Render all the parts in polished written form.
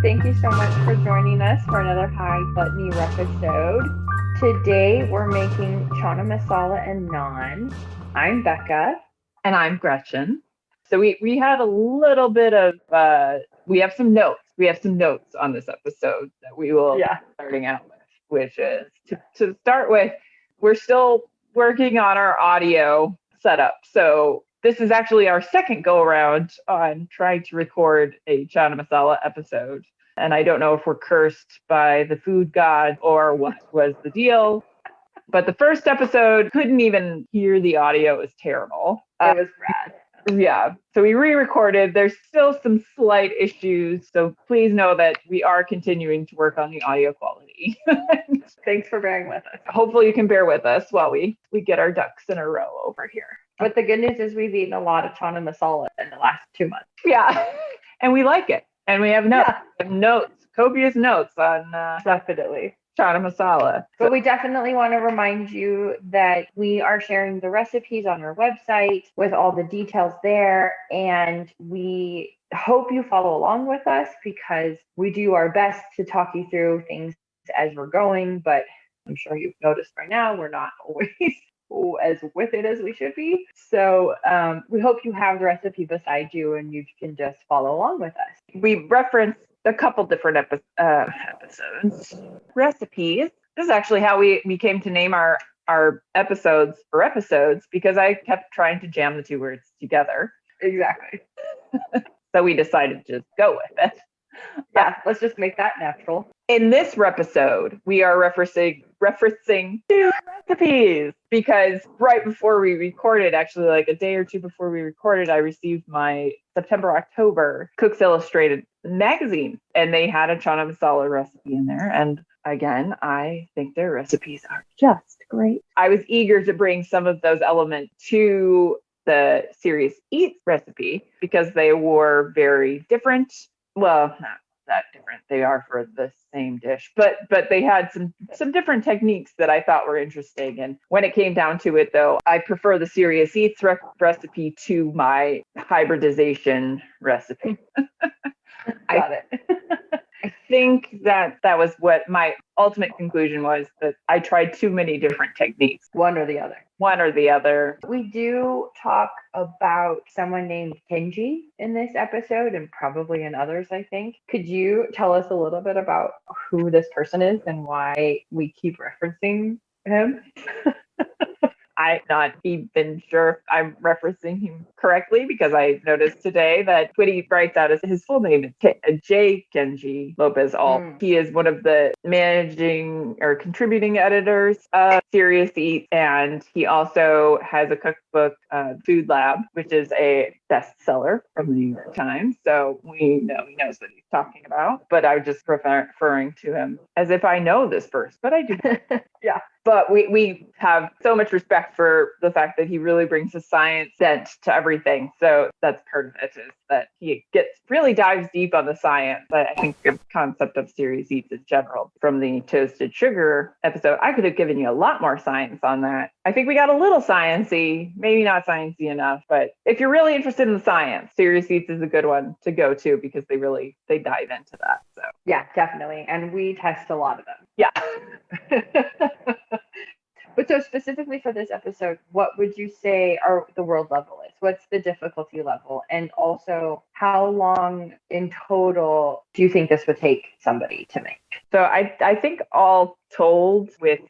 Thank you so much for joining us for another High Gluttony episode. Today we're making Channa Masala and Naan. I'm Becca. And I'm Gretchen. So we had a little bit of we have some notes. We have some notes on this episode that we will be starting out with, which is to start with, we're still working on our audio setup. So this is actually our second go around on trying to record a Channa Masala episode. And I don't know if we're cursed by the food god or what was the deal. But the first episode couldn't even hear the audio. It was terrible. It was bad. Yeah. So we re-recorded. There's still some slight issues. So please know that we are continuing to work on the audio quality. Thanks for bearing with us. Hopefully you can bear with us while we get our ducks in a row over here. But the good news is we've eaten a lot of Channa Masala in the last 2 months. Yeah. And we like it. And we have notes. Copious notes on definitely Channa Masala. But we definitely want to remind you that we are sharing the recipes on our website with all the details there. And we hope you follow along with us because we do our best to talk you through things as we're going. But I'm sure you've noticed by now, we're not always as with it as we should be. So we hope you have the recipe beside you and you can just follow along with us. We referenced a couple different episodes, recipes. This is actually how we came to name our episodes for episodes because I kept trying to jam the two words together. Exactly. So we decided to just go with it. Yeah, let's just make that natural. In this episode, we are referencing two recipes because right before we recorded, actually like a day or two before we recorded, I received my September-October Cooks Illustrated magazine and they had a Channa Masala recipe in there. And again, I think their recipes are just great. I was eager to bring some of those elements to the Serious Eats recipe because they were very different. Well, not that different. They are for the same dish, but they had some different techniques that I thought were interesting. And when it came down to it, though, I prefer the Serious Eats recipe to my hybridization recipe. Got it. I think that was what my ultimate conclusion was, that I tried too many different techniques. One or the other. We do talk about someone named Kenji in this episode and probably in others, I think. Could you tell us a little bit about who this person is and why we keep referencing him? I'm not even sure if I'm referencing him correctly because I noticed today that when he writes out his full name is J. Kenji Lopez Alt. He is one of the managing or contributing editors of Serious Eats, and he also has a cookbook, Food Lab, which is a bestseller from the New York Times. So we know he knows what he's talking about. But I'm just referring to him as if I know this person, but I do. Yeah. But we have so much respect for the fact that he really brings a science bent to everything. So that's part of it, is that he really dives deep on the science. I think the concept of Serious Eats in general, from the toasted sugar episode, I could have given you a lot more science on that. I think we got a little sciencey, maybe not sciencey enough, but if you're really interested in the science, Serious Eats is a good one to go to because they dive into that. So yeah, definitely. And we test a lot of them. Yeah. But so specifically for this episode, what would you say the world level is? What's the difficulty level? And also, how long in total do you think this would take somebody to make? So I think all told, with,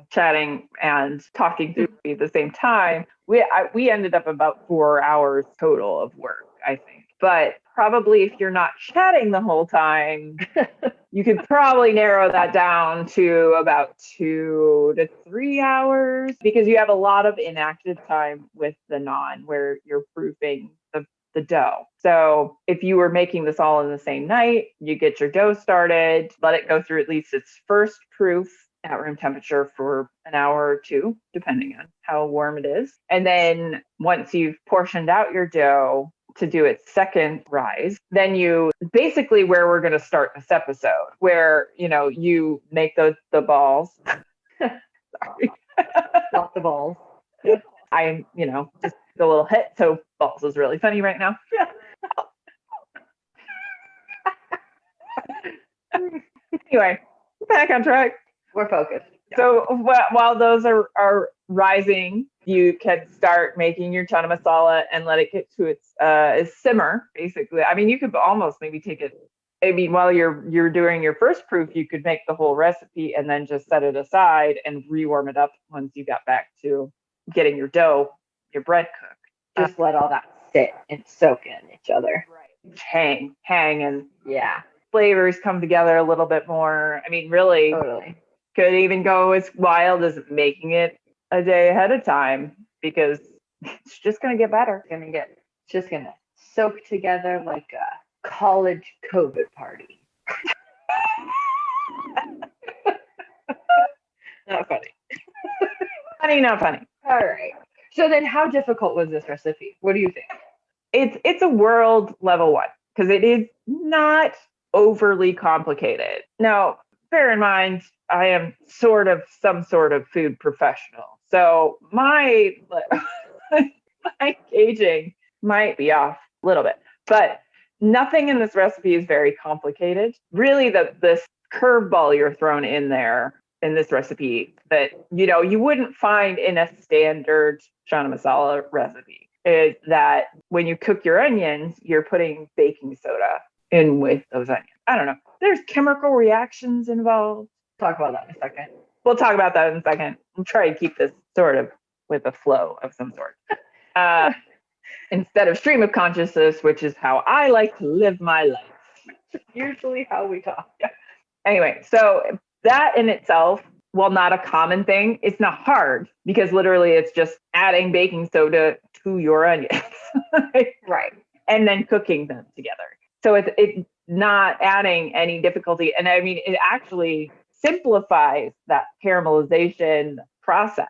chatting and talking through at the same time, we ended up about 4 hours total of work, I think. But probably if you're not chatting the whole time, you could probably narrow that down to about 2 to 3 hours because you have a lot of inactive time with the naan where you're proofing the dough. So if you were making this all in the same night, you get your dough started, let it go through at least its first proof at room temperature for an hour or two, depending on how warm it is. And then once you've portioned out your dough to do its second rise, then you basically where we're going to start this episode, where, you make the balls. Sorry. Lots of balls. I'm, just a little hit. So balls is really funny right now. Anyway, back on track. We're focused. So while those are rising, you can start making your chana masala and let it get to its simmer, basically. I mean, you could almost maybe take it. I mean, while you're doing your first proof, you could make the whole recipe and then just set it aside and rewarm it up once you got back to getting your dough, your bread cooked. Just let all that sit and soak in each other. Right. Hang, and Yeah, flavors come together a little bit more. I mean, really, totally. could even go as wild as making it a day ahead of time because it's just going to get better. It's just gonna soak together like a college COVID party. Not funny. Funny, not funny. All right. So then how difficult was this recipe? What do you think? It's a world level one because it is not overly complicated. Now, bear in mind, I am some sort of food professional. So my gauging might be off a little bit, but nothing in this recipe is very complicated. Really, this curveball you're thrown in there in this recipe that you wouldn't find in a standard chana masala recipe is that when you cook your onions, you're putting baking soda in with those onions. I don't know. There's chemical reactions involved. Talk about that in a second. We'll talk about that in a second. We'll try to keep this sort of with a flow of some sort. Instead of stream of consciousness, which is how I like to live my life. Usually how we talk. Anyway, so that in itself, while not a common thing, it's not hard because literally it's just adding baking soda to your onions. Right. And then cooking them together. So it's not adding any difficulty. And I mean, it actually simplifies that caramelization process.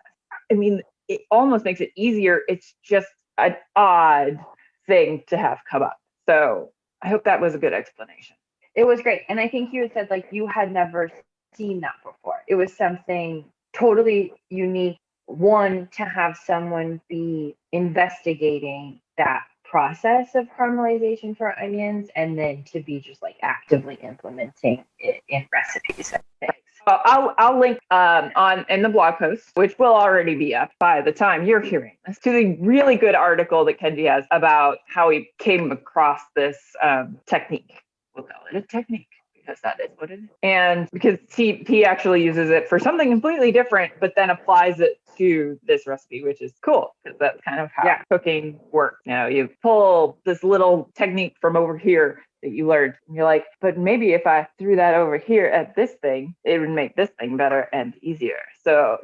I mean, it almost makes it easier. It's just an odd thing to have come up. So I hope that was a good explanation. It was great. And I think you had said like you had never seen that before. It was something totally unique. One, to have someone be investigating that process of caramelization for onions, and then to be just like actively implementing it in recipes and things. I'll link on in the blog post, which will already be up by the time you're hearing this, to the really good article that Kenji has about how he came across this technique. We'll call it a technique because that is what it is. And because he actually uses it for something completely different, but then applies it to this recipe, which is cool because that's kind of how cooking works. You pull this little technique from over here that you learned. And you're like, but maybe if I threw that over here at this thing, it would make this thing better and easier. So,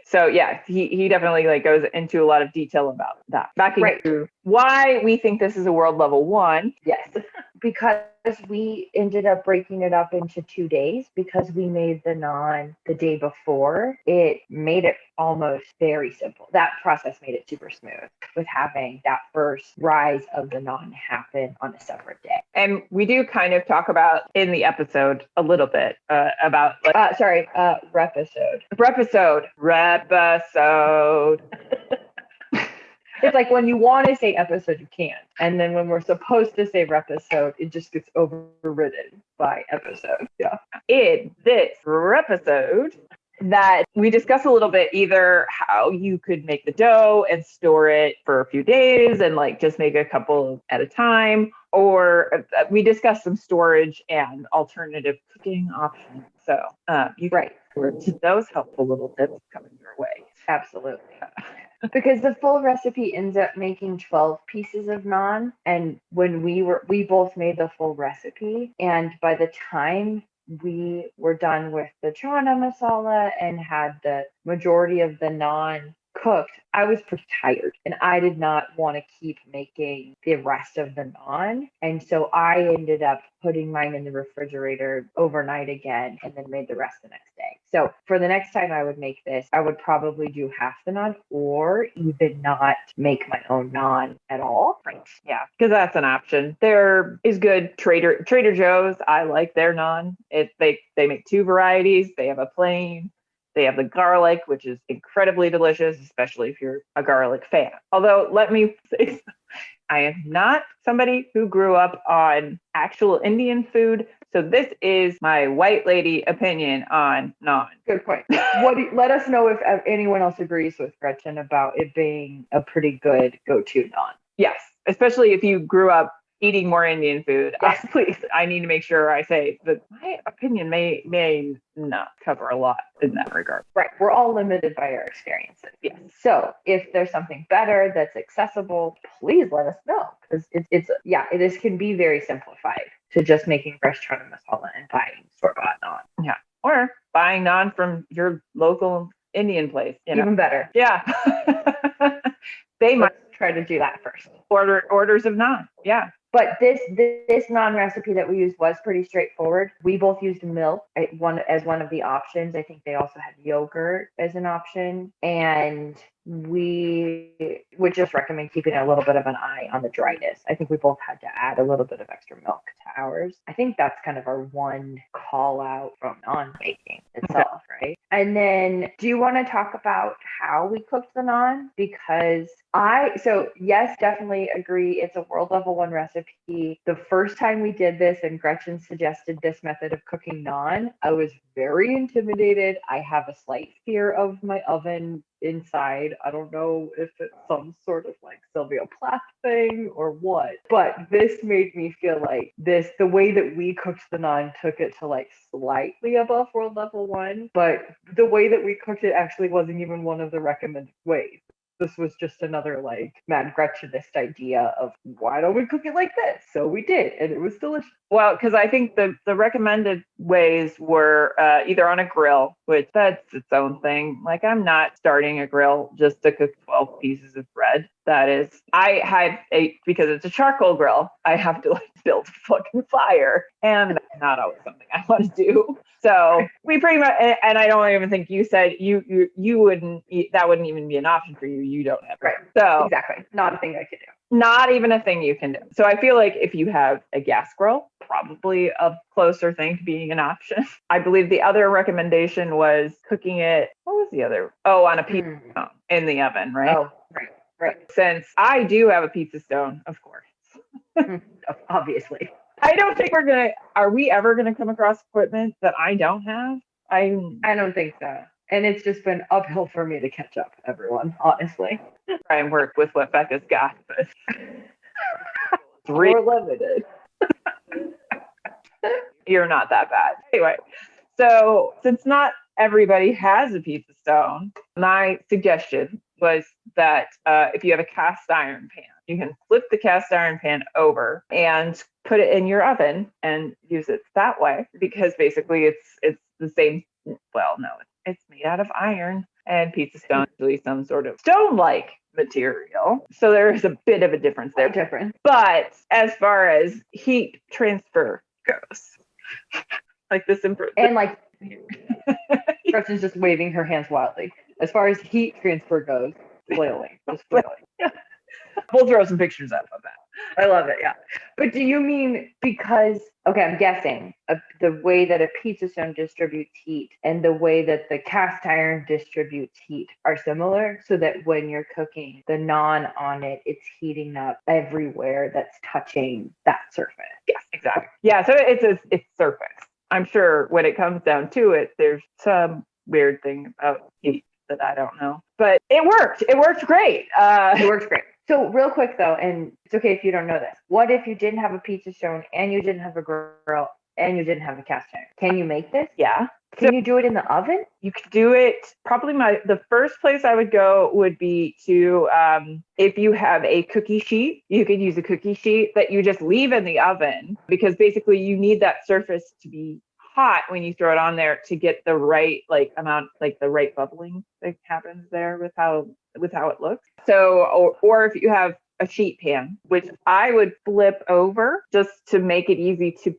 so yeah, he definitely like goes into a lot of detail about that. Back into why we think this is a world level one. Yes. Because we ended up breaking it up into 2 days because we made the naan the day before. It made it almost very simple. That process made it super smooth with having that first rise of the naan happen on a separate day. And we do kind of talk about in the episode a little bit about repisode. Repisode. It's like when you want to say episode, you can't. And then when we're supposed to say repisode, it just gets overridden by episode. Yeah. In this repisode, that we discuss a little bit either how you could make the dough and store it for a few days and like just make a couple at a time, or we discuss some storage and alternative cooking options. So you can look to those helpful little tips coming your way. Absolutely. Because the full recipe ends up making 12 pieces of naan. And when we both made the full recipe. And by the time we were done with the chana masala and had the majority of the naan cooked, I was pretty tired and I did not want to keep making the rest of the naan. And so I ended up putting mine in the refrigerator overnight again and then made the rest the next day. So for the next time I would make this, I would probably do half the naan or even not make my own naan at all. Right. Yeah, because that's an option. There is good Trader Joe's. I like their naan. They make two varieties. They have a plain. They have the garlic, which is incredibly delicious, especially if you're a garlic fan. Although, let me say, I am not somebody who grew up on actual Indian food, So this is my white lady opinion on naan. Good point. Let us know if anyone else agrees with Gretchen about it being a pretty good go-to naan. Yes, especially if you grew up eating more Indian food. Yes, please. I need to make sure I say that my opinion may not cover a lot in that regard. Right. We're all limited by our experiences. Yes. So if there's something better that's accessible, please let us know. Because this can be very simplified to just making fresh Channa Masala and buying store-bought naan. Yeah. Or buying naan from your local Indian place. Even better. Yeah. They might try to do that first. Orders of naan. Yeah. But this naan recipe that we used was pretty straightforward. We both used milk as one of the options. I think they also had yogurt as an option. And we would just recommend keeping a little bit of an eye on the dryness. I think we both had to add a little bit of extra milk to ours. I think that's kind of our one call out from naan making itself, right? And then do you want to talk about how we cooked the naan? Because yes, definitely agree. It's a world level 1 recipe. The first time we did this and Gretchen suggested this method of cooking naan, I was very intimidated. I have a slight fear of my oven inside. I don't know if it's some sort of like Sylvia Plath thing or what, but this made me feel like the way that we cooked the naan took it to like slightly above world level 1, but the way that we cooked it actually wasn't even one of the recommended ways. This was just another like Mad Gretchenist idea of why don't we cook it like this? So we did, and it was delicious. Well, because I think the recommended ways were either on a grill, which that's its own thing. Like I'm not starting a grill just to cook 12 pieces of bread. That is, because it's a charcoal grill, I have to like build a fucking fire, and that's not always something I want to do. So we pretty much, and I don't even think you said you wouldn't, that wouldn't even be an option for you. You don't have it. Right. So exactly, not a thing I could do. Not even a thing you can do. So I feel like if you have a gas grill, probably a closer thing to being an option. I believe the other recommendation was cooking it. What was the other? Oh, on a pizza stone in the oven, right? Oh, right. Since I do have a pizza stone, of course. Obviously. I don't think are we ever going to come across equipment that I don't have? I don't think so. And it's just been uphill for me to catch up, everyone, honestly. Try and work with what Becca's got, but we're limited. You're not that bad. Anyway, so since not everybody has a pizza stone, my suggestion was that if you have a cast iron pan, you can flip the cast iron pan over and put it in your oven and use it that way, because basically it's the same. Well, no, it's made out of iron, and pizza stone is usually some sort of stone-like material. So there is a bit of a difference there. But as far as heat transfer goes, like this and like Gretchen's just waving her hands wildly. As far as heat transfer goes, flailing. Yeah. We'll throw some pictures up of that. I love it. Yeah. But do you mean because, okay, I'm guessing the way that a pizza stone distributes heat and the way that the cast iron distributes heat are similar, so that when you're cooking the naan on it, it's heating up everywhere that's touching that surface. Yes, exactly. Yeah. So it's surface. I'm sure when it comes down to it, there's some weird thing about heat that I don't know, but it worked. It worked great. It works great. So real quick though, and it's okay if you don't know this, what if you didn't have a pizza stone and you didn't have a grill and you didn't have a cast iron? Can you make this? Yeah. Can you do it in the oven? You could do it. Probably the first place I would go would be to, if you have a cookie sheet, you could use a cookie sheet that you just leave in the oven, because basically you need that surface to be hot when you throw it on there to get the right amount, like the right bubbling that happens there with how it looks. So, or if you have a sheet pan, which I would flip over just to make it easy to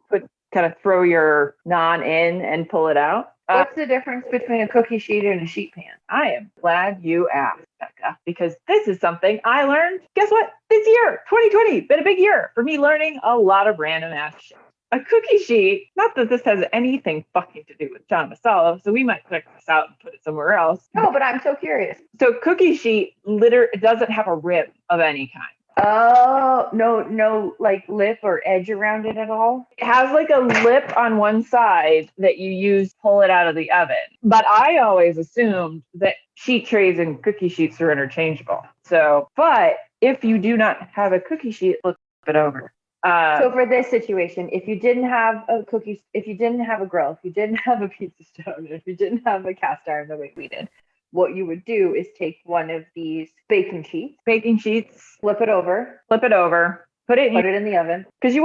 kind of throw your naan in and pull it out. What's the difference between a cookie sheet and a sheet pan? I am glad you asked, Becca, because this is something I learned. Guess what? This year, 2020, been a big year for me learning a lot of random ass shit. A cookie sheet, not that this has anything fucking to do with Channa Masala, so we might check this out and put it somewhere else. No, but I'm so curious. So cookie sheet literally doesn't have a rim of any kind. Oh, no, like lip or edge around it at all? It has like a lip on one side that you use to pull it out of the oven. But I always assumed that sheet trays and cookie sheets are interchangeable. So, but if you do not have a cookie sheet, flip it over. So for this situation, if you didn't have a cookie, if you didn't have a grill, if you didn't have a pizza stone, if you didn't have a cast iron the way we did, what you would do is take one of these baking sheets, flip it over, put it in, put it in the oven. because you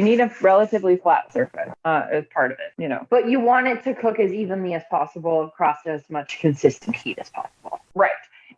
need a relatively flat surface as part of it, you know. But you want it to cook as evenly as possible across as much consistent heat as possible. Right.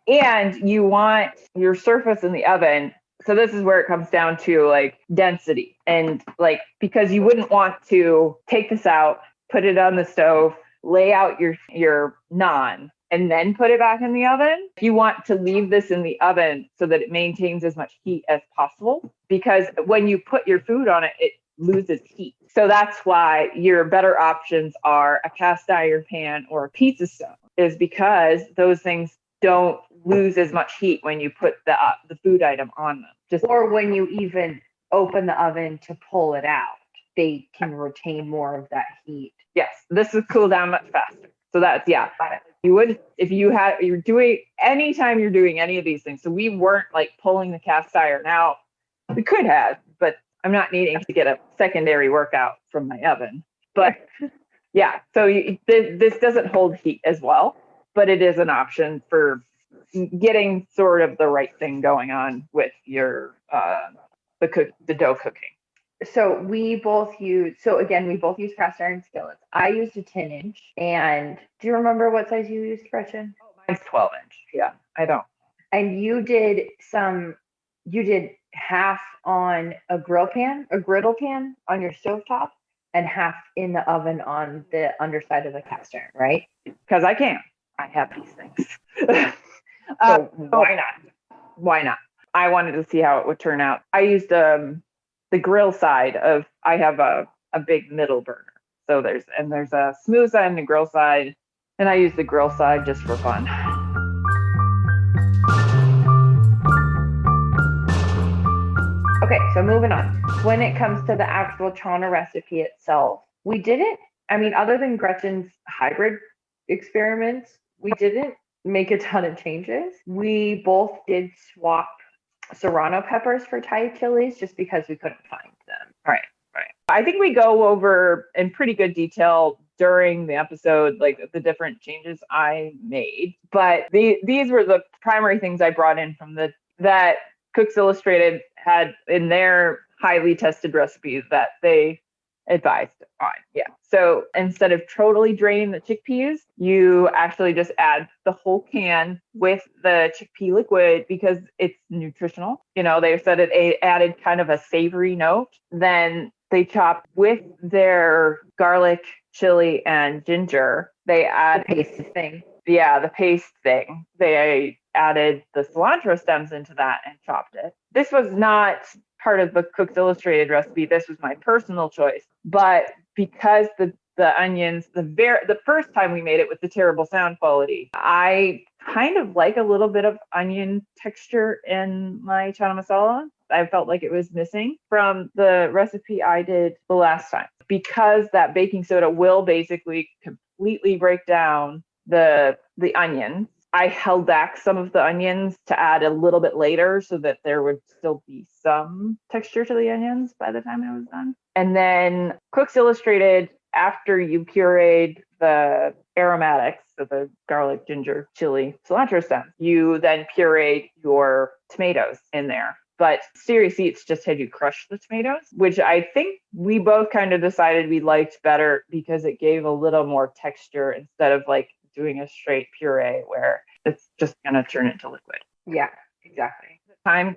And you want your surface in the oven. So this is where it comes down to like density and like, because you wouldn't want to take this out, put it on the stove, lay out your naan, and then put it back in the oven. You want to leave this in the oven so that it maintains as much heat as possible, because when you put your food on it, it loses heat. So that's why your better options are a cast iron pan or a pizza stone, is because those things don't lose as much heat when you put the food item on them. Or when you even open the oven to pull it out, they can retain more of that heat. Yes, this would cool down much faster. So that's, yeah. You would, if you're doing, anytime you're doing any of these things. So we weren't like pulling the cast iron out. We could have, but I'm not needing to get a secondary workout from my oven. But yeah, so this doesn't hold heat as well, but it is an option for getting sort of the right thing going on with your the dough cooking. So we both use cast iron skillets. I used a 10-inch. And do you remember what size you used, Gretchen? Mine's 12-inch. Yeah, I don't. And you did half on a griddle pan on your stovetop, and half in the oven on the underside of the cast iron, right? Because I have these things. So why not? Why not? I wanted to see how it would turn out. I used the grill side of, I have a big middle burner. So there's a smooth side and a grill side. And I use the grill side just for fun. Okay, so moving on. When it comes to the actual Channa recipe itself, we didn't, other than Gretchen's hybrid experiments, we didn't make a ton of changes. We both did swap serrano peppers for Thai chilies just because we couldn't find them. Right. I think we go over in pretty good detail during the episode, like the different changes I made. But these were the primary things I brought in from that Cooks Illustrated had in their highly tested recipes that they advised on. Yeah. So instead of totally draining the chickpeas, you actually just add the whole can with the chickpea liquid because it's nutritional. You know, they said it added kind of a savory note. Then they chopped with their garlic, chili, and ginger. They add the paste thing. Yeah, the paste thing. They added the cilantro stems into that and chopped it. This was not part of the Cooks Illustrated recipe. This was my personal choice. But because the onions, the first time we made it with the terrible sound quality, I kind of like a little bit of onion texture in my Channa Masala. I felt like it was missing from the recipe I did the last time. Because that baking soda will basically completely break down the onions, I held back some of the onions to add a little bit later so that there would still be some texture to the onions by the time I was done. And then Cooks Illustrated, after you pureed the aromatics, so the garlic, ginger, chili, cilantro stems, you then pureed your tomatoes in there. But Serious Eats just had you crush the tomatoes, which I think we both kind of decided we liked better because it gave a little more texture instead of like doing a straight puree where it's just going to turn into liquid. Yeah, exactly. Time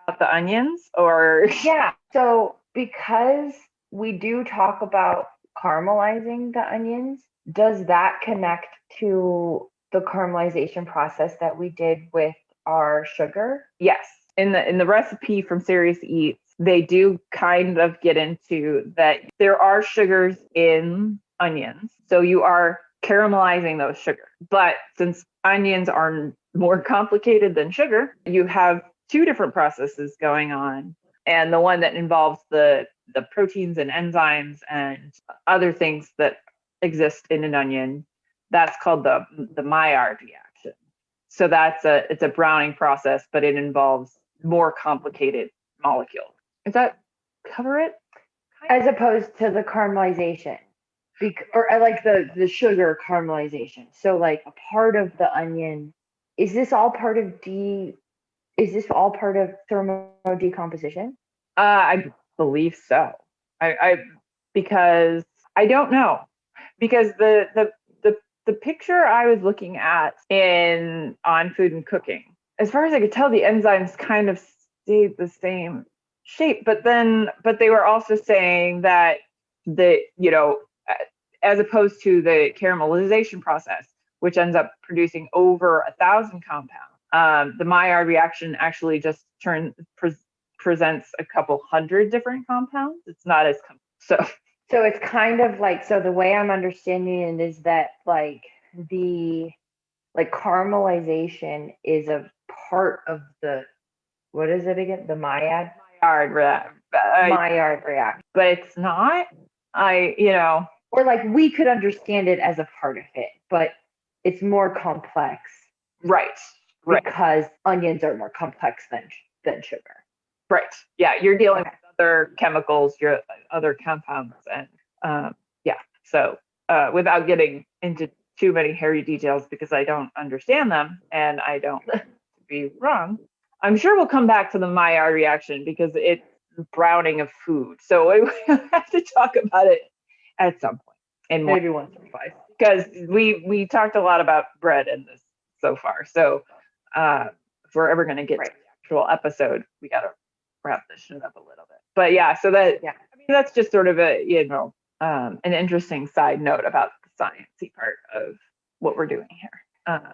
about the onions or? Yeah, so because we do talk about caramelizing the onions, does that connect to the caramelization process that we did with our sugar? Yes. In the recipe from Serious Eats, they do kind of get into that there are sugars in onions. So you are caramelizing those sugars. But since onions are more complicated than sugar, you have two different processes going on. And the one that involves the proteins and enzymes and other things that exist in an onion, that's called the Maillard reaction. So it's a browning process, but it involves more complicated molecules. Does that cover it? As opposed to the caramelization, or I like the sugar caramelization. So like a part of the onion, is this all part of thermodecomposition? I believe so. I because I don't know, because the picture I was looking at on Food and Cooking, as far as I could tell, the enzymes kind of stayed the same shape, but they were also saying that as opposed to the caramelization process, which ends up producing over 1,000 compounds, the Maillard reaction actually just presents a couple hundred different compounds. It's not as so it's kind of like, so the way I'm understanding it is that like the caramelization is a part of the, what is it again? The Maillard reaction. But it's not. Or like we could understand it as a part of it, but it's more complex. Right. Because onions are more complex than sugar. Right. Yeah, you're dealing with other chemicals, your other compounds, and So without getting into too many hairy details, because I don't understand them and I don't want to be wrong, I'm sure we'll come back to the Maillard reaction because it's browning of food. So we have to talk about it at some point. And maybe once or twice. Because we talked a lot about bread in this so far. So if we're ever going to get to the actual episode, we got to wrap this shit up a little bit. But yeah, so I mean, that's just sort of an interesting side note about the sciencey part of what we're doing here.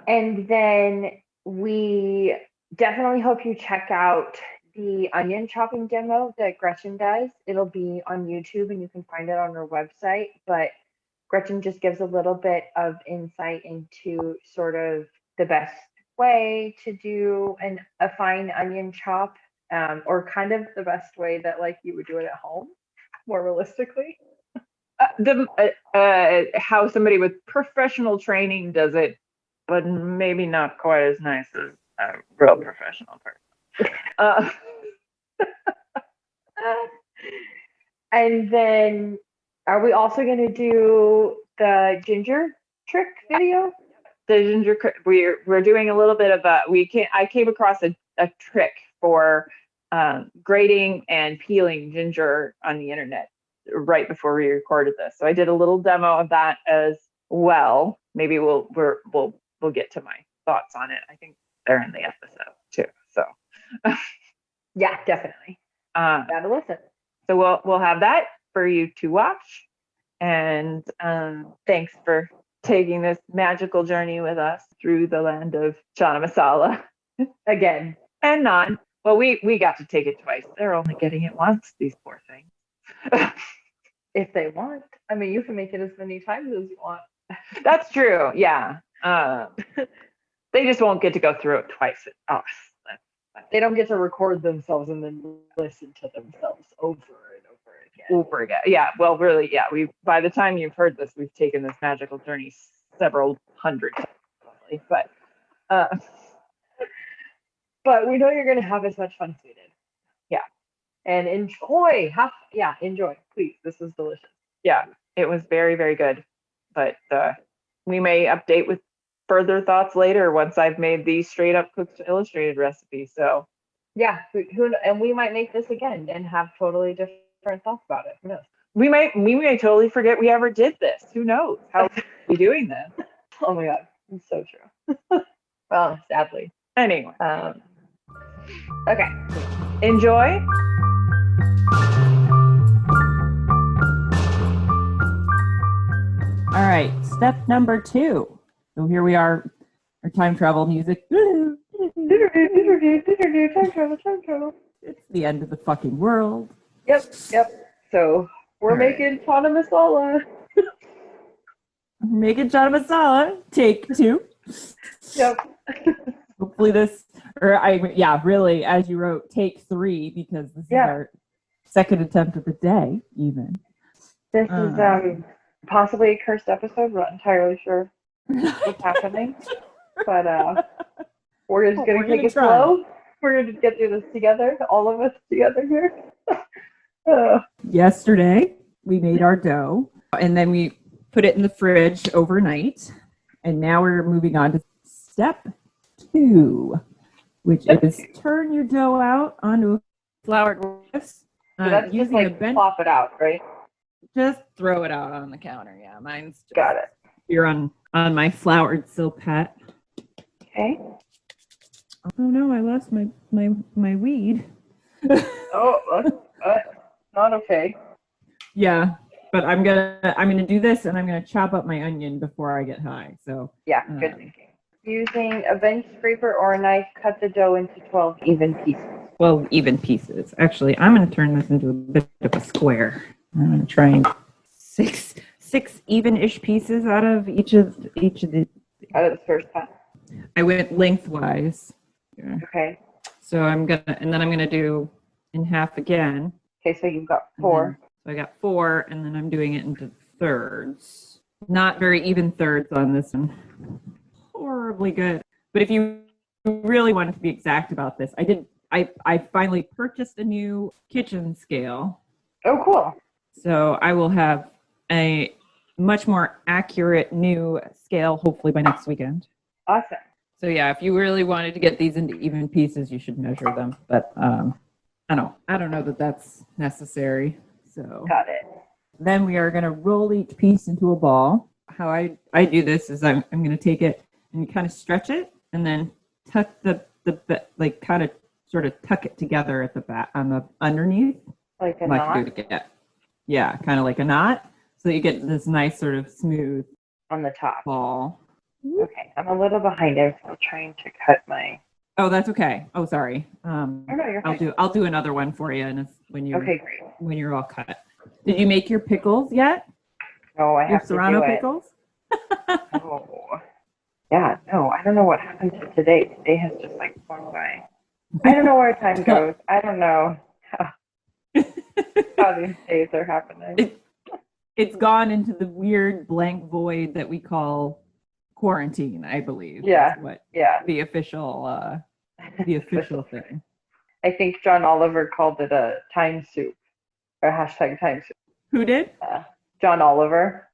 And then we definitely hope you check out the onion chopping demo that Gretchen does. It'll be on YouTube and you can find it on her website. But Gretchen just gives a little bit of insight into sort of the best way to do a fine onion chop, or kind of the best way that like you would do it at home, more realistically. How somebody with professional training does it, but maybe not quite as nice as a real professional person. And then, are we also going to do the ginger trick video? The ginger, we're doing a little bit of I came across a trick for grating and peeling ginger on the internet right before we recorded this. So I did a little demo of that as well. Maybe we'll get to my thoughts on it. I think they're in the episode too. So yeah, definitely. Gotta listen. So we'll have that for you to watch. And thanks for taking this magical journey with us through the land of Channa Masala again and Naan. Well, we got to take it twice. They're only getting it once, these poor things. If they want. I mean, you can make it as many times as you want. That's true. Yeah. They just won't get to go through it twice at us. They don't get to record themselves and then listen to themselves over and over again. Yeah. Well, really, yeah. By the time you've heard this, we've taken this magical journey several hundred times, probably. But we know you're going to have as much fun as we did. Yeah. And enjoy. Enjoy. Please. This is delicious. Yeah. It was very, very good. But we may update with further thoughts later once I've made these straight up cooked illustrated recipes. So yeah, and we might make this again and have totally different thoughts about it. Who knows? We may totally forget we ever did this. Who knows how we're doing this? Oh my god, it's so true. Well, sadly. Anyway, okay, enjoy. All right, step number 2. So here we are, our time travel music. Time travel. It's the end of the fucking world. Yep. So we're making Channa Masala. Making Channa Masala, take 2. Yep. Hopefully this Really, as you wrote, take 3 because this is our second attempt of the day, even. This is possibly a cursed episode. We're not entirely sure what's happening, but we're just gonna take it slow. We're gonna get through this together, all of us together here. Yesterday, we made our dough, and then we put it in the fridge overnight, and now we're moving on to step 2, which is turn your dough out onto a floured whisk. So that's just like plop it out, right? Just throw it out on the counter. Yeah, mine's just, got it. You're on my floured silpat. Okay. Oh no, I lost my weed. Not okay. Yeah, but I'm gonna do this, and I'm gonna chop up my onion before I get high. So yeah, good thinking. Using a bench scraper or a knife, cut the dough into 12 even pieces. 12 even pieces. Actually, I'm gonna turn this into a bit of a square. I'm gonna try and six even-ish pieces out of each of the. Out of the first pass. I went lengthwise. Okay. So I'm gonna do in half again. Okay, so you've got 4. So I got 4, and then I'm doing it into thirds. Not very even thirds on this one. Horribly good. But if you really wanted to be exact about this, I finally purchased a new kitchen scale. Oh, cool. So I will have a much more accurate new scale, hopefully by next weekend. Awesome. So yeah, if you really wanted to get these into even pieces, you should measure them. But I don't know that that's necessary. So got it. Then we are going to roll each piece into a ball. How I do this is I'm going to take it and kind of stretch it, and then tuck the like kind of sort of tuck it together at the back on the underneath, like a knot. Yeah, kind of like a knot, so that you get this nice sort of smooth on the top ball. Okay, I'm a little behind. I'm still trying to cut my. Oh, that's okay. Oh, sorry. No, you're fine. I'll do another one for you, and when great. When you're all cut. Did you make your pickles yet? No, I have to do it. Serrano pickles? Oh, yeah. No, I don't know what happened to today. Today has just like flown by. I don't know where time goes. I don't know how these days are happening. It's gone into the weird blank void that we call quarantine, I believe. Yeah. The official thing. I think John Oliver called it a time soup, or hashtag time soup. Who did? John Oliver.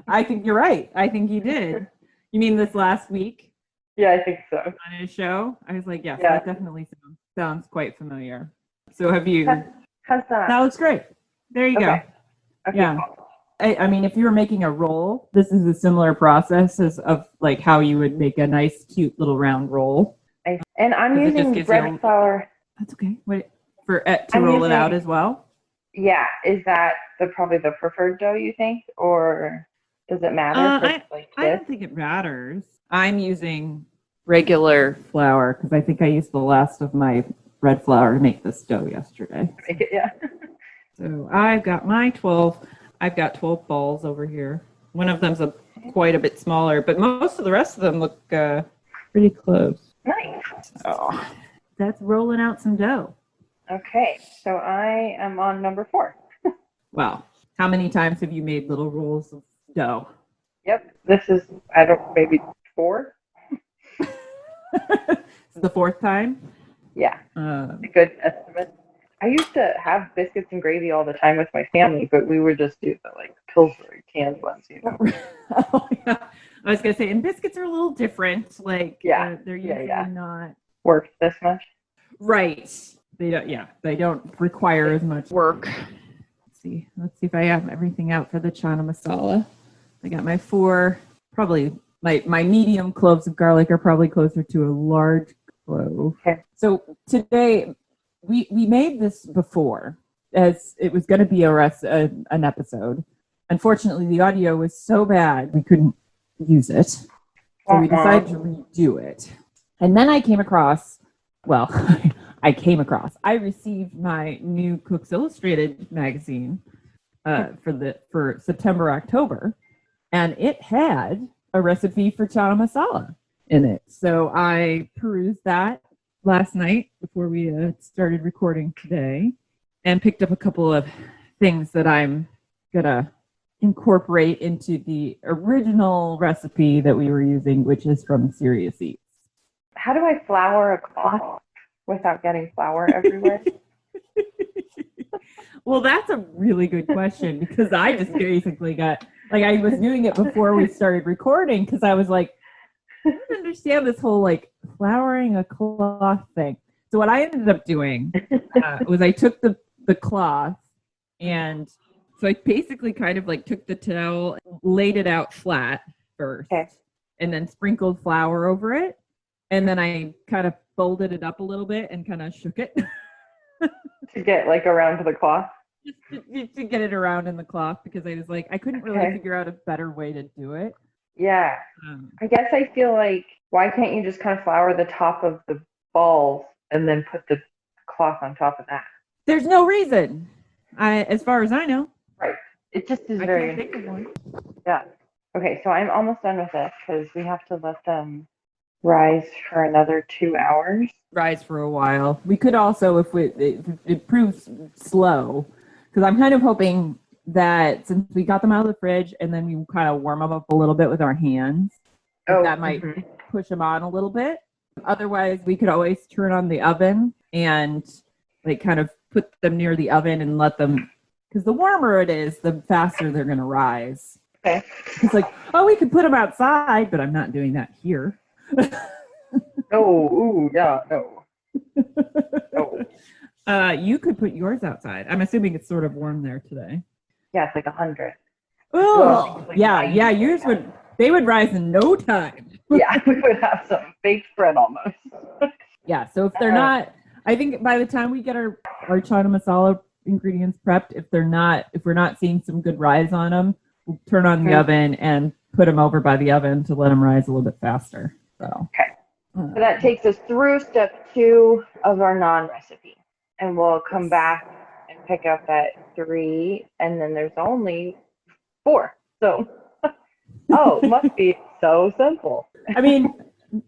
I think you're right. I think he did. You mean this last week? Yeah, I think so. On his show? I was like, yes, that definitely sounds quite familiar. So have you? How's that? That looks great. There you go. Okay, yeah. Cool. I mean, if you were making a roll, this is a similar process of like how you would make a nice, cute little round roll. And I'm using bread flour. That's okay. Wait, to roll it out as well? Yeah. Is that probably the preferred dough, you think? Or does it matter? I don't think it matters. I'm using regular flour because I think I used the last of my bread flour to make this dough yesterday. Yeah. So I've got 12 balls over here. One of them's quite a bit smaller, but most of the rest of them look pretty close. Nice. Oh, that's rolling out some dough. Okay, so I am on number 4. Wow. How many times have you made little rolls of dough? Yep. This is, maybe 4. This is the 4th time? Yeah. A good estimate. I used to have biscuits and gravy all the time with my family, but we would just do the Pillsbury canned ones, you know. Oh, yeah. I was gonna say, and biscuits are a little different. They're usually not work this much. Right. They don't. Yeah, they don't require as much work. Let's see if I have everything out for the Channa Masala. I got my 4. Probably my medium cloves of garlic are probably closer to a large clove. Okay. So today. We made this before, as it was going to be an episode. Unfortunately, the audio was so bad we couldn't use it, so we decided to redo it. And then I received my new Cooks Illustrated magazine for September, October, and it had a recipe for Channa Masala. in it. So I perused that last night before we started recording today and picked up a couple of things that I'm gonna incorporate into the original recipe that we were using, which is from Serious Eats. How do I flour a cloth without getting flour everywhere? Well, that's a really good question because I just basically got, like, I was doing it before we started recording because I was like, I don't understand this whole like flouring a cloth thing. So what I ended up doing was I took the cloth, and so I basically kind of like took the towel, laid it out flat first, Okay. and then sprinkled flour over it. And then I kind of folded it up a little bit and kind of shook it. To get like around to the cloth? Just to get it around in the cloth because I was like, I couldn't really figure out a better way to do it. Yeah. I guess I feel like, why can't you just kind of flour the top of the balls and then put the cloth on top of that? There's no reason, as far as I know. Right. It just is I very can't think of one. Yeah. Okay, so I'm almost done with this because we have to let them rise for another 2 hours. Rise for a while. We could also, if it proves slow, because I'm kind of hoping that since we got them out of the fridge and then we kind of warm them up a little bit with our hands, that might push them on a little bit. Otherwise, we could always turn on the oven and like kind of put them near the oven and let them, because the warmer it is, the faster they're going to rise. Okay. It's like, oh, we could put them outside, but I'm not doing that here. No, no. You could put yours outside. I'm assuming it's sort of warm there today. Yeah, it's like 100. Oh, like yeah. 90. Yours they would rise in no time. Yeah, we would have some baked bread almost. Yeah, so if they're not, I think by the time we get our Channa Masala ingredients prepped, if we're not seeing some good rise on them, we'll turn on the oven and put them over by the oven to let them rise a little bit faster. So. Okay. So that takes us through step 2 of our naan recipe. And we'll come back and pick up at 3, and then there's only 4. So, must be so simple. I mean,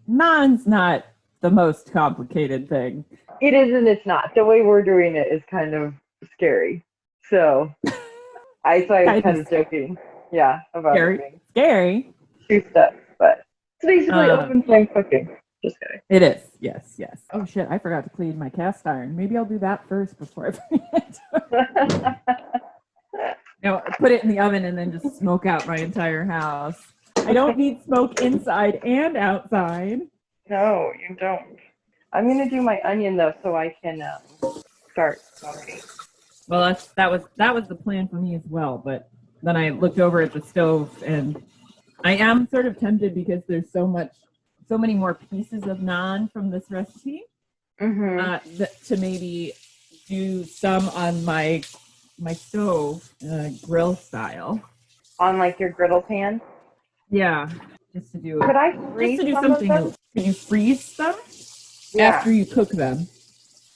naan's not the most complicated thing. It is and it's not. The way we're doing it is kind of scary. So, I was kind of joking. Yeah, about Scary. 2 steps, but it's basically open flame cooking. Just kidding. It is. Yes. Oh shit! I forgot to clean my cast iron. Maybe I'll do that first before I forget. Put it in the oven and then just smoke out my entire house. I don't need smoke inside and outside. No, you don't. I'm gonna do my onion though, so I can start smoking. Well, that was the plan for me as well. But then I looked over at the stove, and I am sort of tempted because there's so many more pieces of naan from this recipe to maybe do some on my stove, grill style. On like your griddle pan? Yeah, just to do. Could I freeze some something? of them? Can you freeze them after you cook them?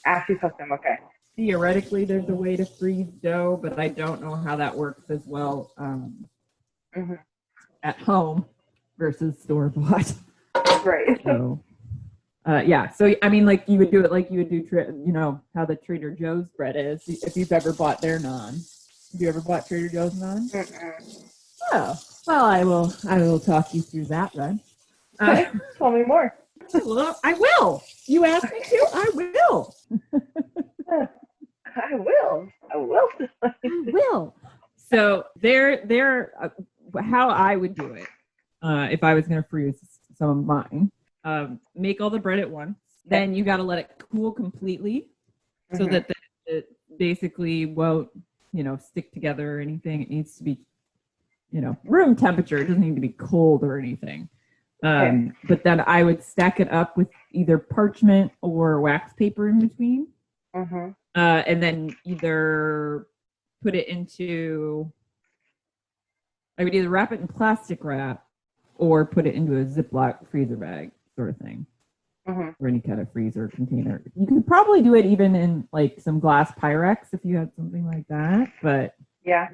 After you cook them, okay. Theoretically, there's a way to freeze dough, but I don't know how that works as well at home versus store-bought. Right. So, So, I mean, like you would do it like you would do, how the Trader Joe's bread is. If you've ever bought their naan. Have you ever bought Trader Joe's naan? Oh, well, I will talk you through that then. Tell me more. Well, I will. You asked me to. I will. I will. I will. So they're how I would do it if I was going to freeze some of mine. Make all the bread at once. Then you got to let it cool completely so that it basically won't, stick together or anything. It needs to be, room temperature. It doesn't need to be cold or anything. But then I would stack it up with either parchment or wax paper in between. And then either put it into, I would either wrap it in plastic wrap or put it into a Ziploc freezer bag sort of thing. Or any kind of freezer container. You could probably do it even in like some glass Pyrex if you had something like that. But yeah,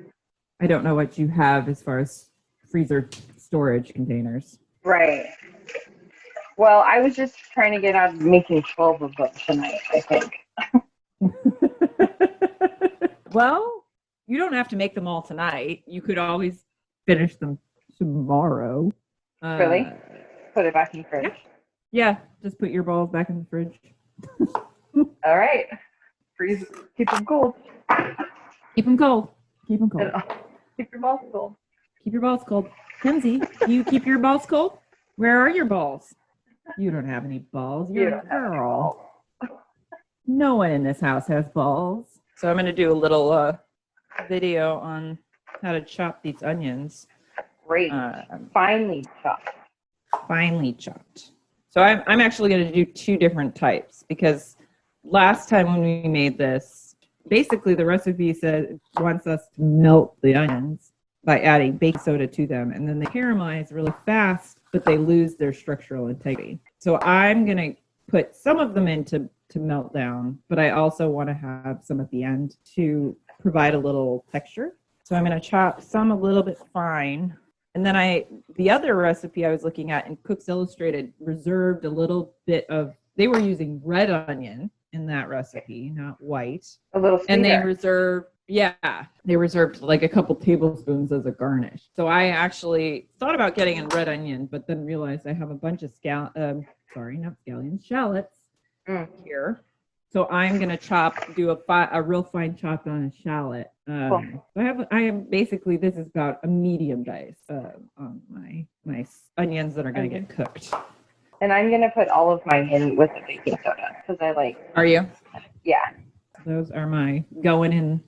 I don't know what you have as far as freezer storage containers. Right. Well, I was just trying to get out of making 12 of them tonight, I think. Well, you don't have to make them all tonight. You could always finish them tomorrow. Really? Put it back in the fridge. Yeah, just put your balls back in the fridge. All right. Freeze. Keep them cold. Keep them cold. Keep them cold. Keep your balls cold. Keep your balls cold. Kenzie, do you keep your balls cold? Where are your balls? You don't have any balls. You're a girl. No one in this house has balls. So I'm going to do a little video on how to chop these onions. Great. Finely chopped. Finely chopped. So I'm actually going to do two different types because last time when we made this, basically the recipe said wants us to melt the onions by adding baking soda to them, and then they caramelize really fast, but they lose their structural integrity. So I'm going to put some of them in to melt down, but I also want to have some at the end to provide a little texture. So I'm going to chop some a little bit fine. And then the other recipe I was looking at in Cooks Illustrated reserved a little bit of, they were using red onion in that recipe, not white. A little sweeter. And they reserved like a couple tablespoons as a garnish. So I actually thought about getting in red onion, but then realized I have a bunch of shallots here. So I'm going to do a real fine chop on a shallot. Cool. I have basically, this is about a medium dice on my onions that are going to get cooked. And I'm going to put all of mine in with the baking soda because I like. Are you? Yeah. Those are my going in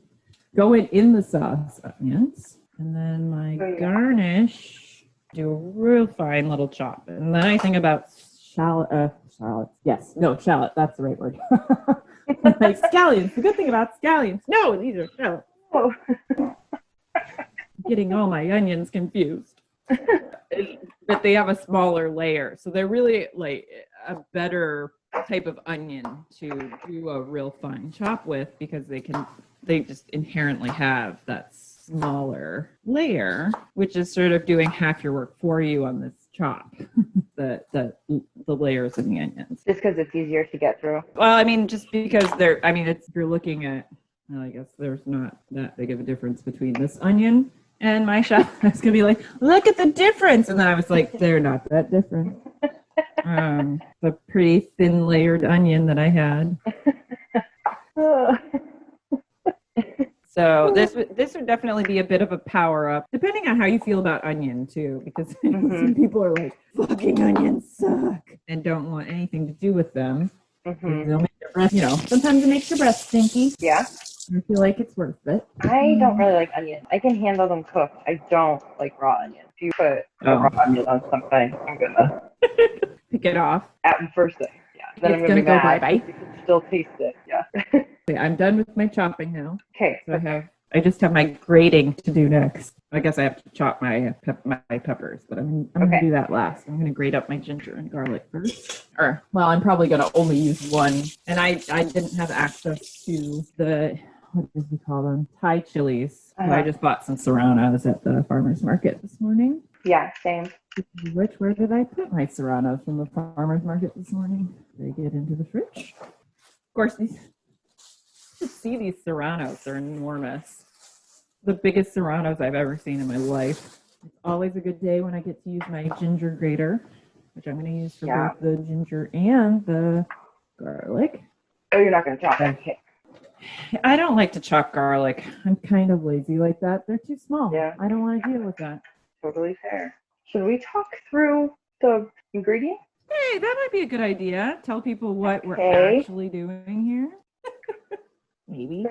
the sauce onions. And then my garnish, do a real fine little chop. And then I think about shallots. Yes. No, shallot. That's the right word. Like scallions. The good thing about scallions. No, these are shallots. Oh. Getting all my onions confused. But they have a smaller layer. So they're really like a better type of onion to do a real fine chop with because they just inherently have that smaller layer, which is sort of doing half your work for you on this chop. the layers of the onions. Just because it's easier to get through. Well, I mean, just because if you're looking at, well, I guess there's not that big of a difference between this onion and my shallot. I was going to be like, look at the difference. And then I was like, they're not that different. The pretty thin layered onion that I had. So this would definitely be a bit of a power up, depending on how you feel about onion too, because some people are like, fucking onions suck and don't want anything to do with them. They'll make your breath, sometimes it makes your breath stinky. Yeah. I feel like it's worth it. I don't really like onions. I can handle them cooked. I don't like raw onions. If you put a raw onion on something, I'm gonna pick it off. At first thing. Yeah. Then It's I'm gonna go be mad. bye-bye. You can still taste it. Yeah. Okay, I'm done with my chopping now. Okay. So I just have my grating to do next. I guess I have to chop my peppers, but I'm going to do that last. I'm going to grate up my ginger and garlic first. I'm probably going to only use one. And I didn't have access to what does we call them? Thai chilies. So I just bought some serranos at the farmer's market this morning. Yeah, same. Where did I put my serranos from the farmer's market this morning? Did I get into the fridge? Of course, these serranos are enormous. The biggest serranos I've ever seen in my life. It's always a good day when I get to use my ginger grater, which I'm going to use for both the ginger and the garlic. Oh, you're not going to chop it? Okay. I don't like to chop garlic. I'm kind of lazy like that. They're too small. Yeah. I don't want to deal with that. Totally fair. Should we talk through the ingredients? Hey, that might be a good idea. Tell people what we're actually doing here. Maybe.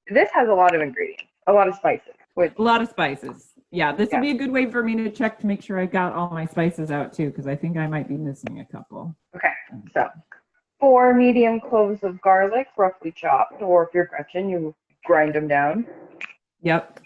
This has a lot of ingredients, a lot of spices. A lot of spices. Yeah, this would be a good way for me to check to make sure I got all my spices out too, because I think I might be missing a couple. Okay, so 4 medium cloves of garlic, roughly chopped, or if you're Gretchen, you grind them down. Yep.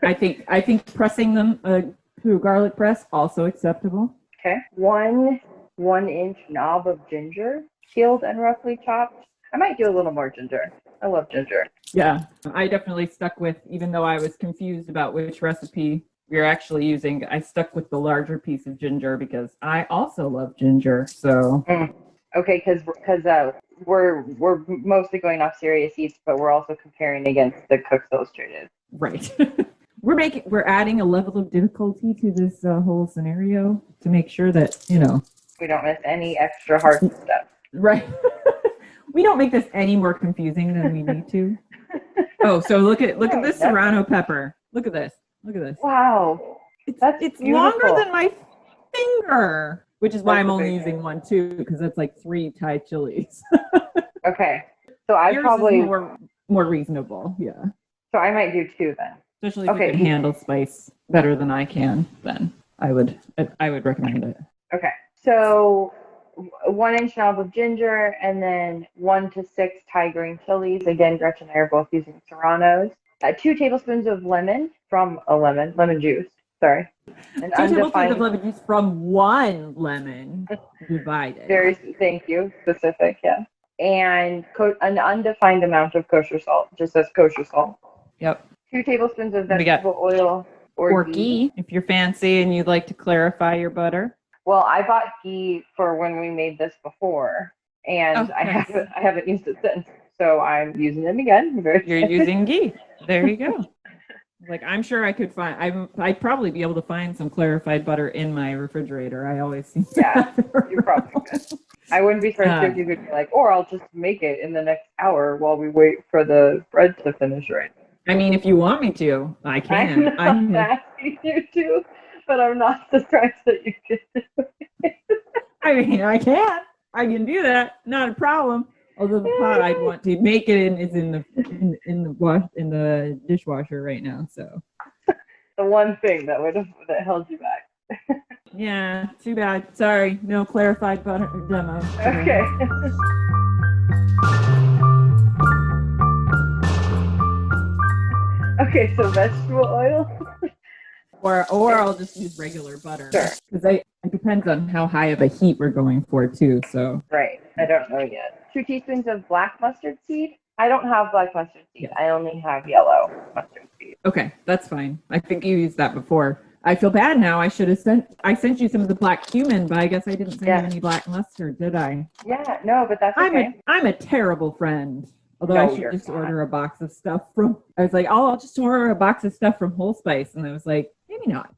I think pressing them through garlic press also acceptable. Okay. 1-inch knob of ginger, peeled and roughly chopped. I might do a little more ginger. I love ginger. Yeah, I definitely stuck with, even though I was confused about which recipe we're actually using, I stuck with the larger piece of ginger because I also love ginger. So Okay, because we're mostly going off Serious Eats, but we're also comparing against the Cooks Illustrated. right. We're adding a level of difficulty to this whole scenario to make sure that, We don't miss any extra hard stuff. right. We don't make this any more confusing than we need to. Oh, so look at this serrano pepper. Look at this. Wow. It's longer than my finger, which is why I'm only using one too, because that's like 3 Thai chilies. Okay. So I Yours probably is more reasonable, yeah. So I might do 2 then. Especially if you can handle spice better than I can, then I would recommend it. Okay. So 1-inch knob of ginger, and then 1 to 6 Thai green chilies. Again, Gretchen and I are both using serranos. 2 tablespoons of lemon juice. Sorry. 2 tablespoons of lemon juice from 1 lemon divided. Thank you. Specific, yeah. And an undefined amount of kosher salt. Just says kosher salt. Yep. 2 tablespoons of vegetable oil or ghee. If you're fancy and you'd like to clarify your butter. Well, I bought ghee for when we made this before, and I haven't used it since. So I'm using it again. You're using ghee. There you go. Like, I'm sure I could I'd probably be able to find some clarified butter in my refrigerator. I always see that. Yeah, you probably could. I wouldn't be surprised if you could be like, or I'll just make it in the next hour while we wait for the bread to finish right. I mean, if you want me to, I can. I'm not asking you to, but I'm not surprised that you could do it. I mean, I can do that. Not a problem. Although the pot I'd want to make it in is in the dishwasher right now. So the one thing that held you back. Yeah, too bad. Sorry, no clarified butter demo. Okay. Okay, so vegetable oil. Or I'll just use regular butter. Sure. Because it depends on how high of a heat we're going for too. So right, I don't know yet. 2 teaspoons of black mustard seed. I don't have black mustard seed. I only have yellow mustard seed. Okay, that's fine. I think you used that before. I feel bad now. I sent you some of the black cumin, but I guess I didn't send you any black mustard, did I? Yeah, no, but that's okay. I'm a terrible friend. Although I should just order a box of stuff I was like, I'll just order a box of stuff from Whole Spice. And I was like, maybe not.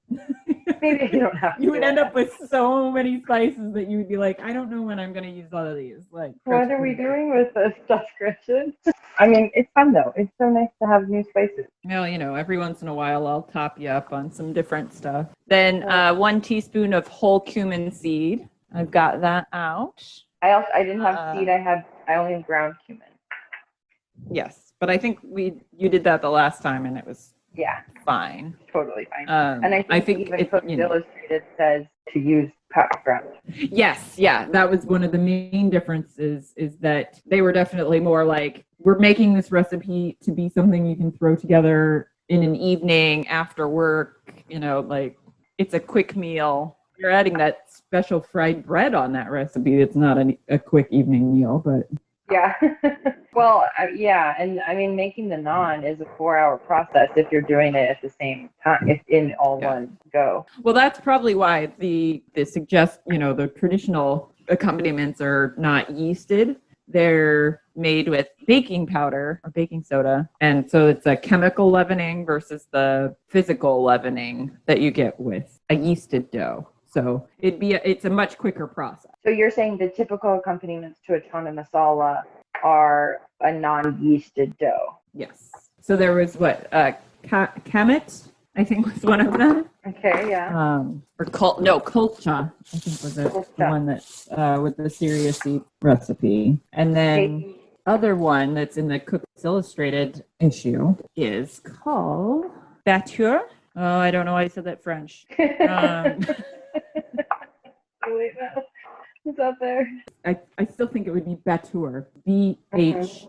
Maybe you don't have to. You would end up with so many spices that you would be like, I don't know when I'm going to use all of these. Like, what are we doing with this stuff, Gretchen? I mean, it's fun though. It's so nice to have new spices. Well, every once in a while I'll top you up on some different stuff. Then 1 teaspoon of whole cumin seed. I've got that out. I didn't have seed. I only have ground cumin. Yes, but I think you did that the last time and it was fine. Totally fine. And I think even Cooks Illustrated says to use ground. Yes, yeah, that was one of the main differences is that they were definitely more like, we're making this recipe to be something you can throw together in an evening after work, like it's a quick meal. You're adding that special fried bread on that recipe. It's not a quick evening meal, but... Yeah. Well, yeah. And I mean, making the naan is a 4-hour process if you're doing it at the same time, if in all one go. Well, that's probably why the traditional accompaniments are not yeasted. They're made with baking powder or baking soda. And so it's a chemical leavening versus the physical leavening that you get with a yeasted dough. So it's a much quicker process. So you're saying the typical accompaniments to a Channa Masala are a non-yeasted dough? Yes. So there was kamet, I think was one of them. Okay, yeah. Kulcha, I think was the one that's with the Serious Eat recipe. And then the other one that's in the Cooks Illustrated issue is called Bature. Oh, I don't know why I said that French. Wait, no. It's up there. I still think it would be Bature. Bhature.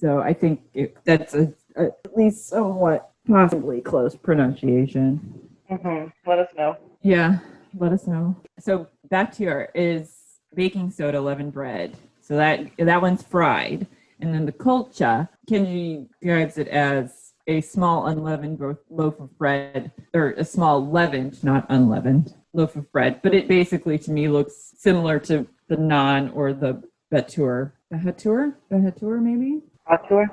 So I think that's at least somewhat possibly close pronunciation. Mm-hmm. Let us know. Yeah, let us know. So Bature is baking soda leavened bread. So that one's fried. And then the kulcha, Kenji describes it as a small unleavened loaf of bread, or a small leavened, not unleavened, loaf of bread. But it basically, to me, looks similar to the naan or the batur. Bahatur, maybe? Batur?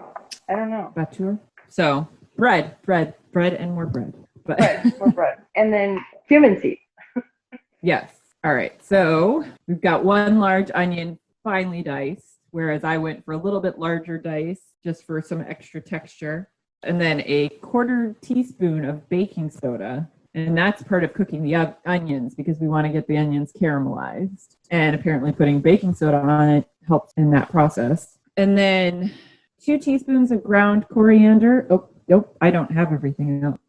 I don't know. Batur. So bread, and more bread. But More bread. And then cumin seed. yes. All right. So we've got 1 large onion finely diced, whereas I went for a little bit larger dice just for some extra texture. And then a 1/4 teaspoon of baking soda. And that's part of cooking the onions because we want to get the onions caramelized. And apparently putting baking soda on it helps in that process. And then 2 teaspoons of ground coriander. Oh, nope, I don't have everything else.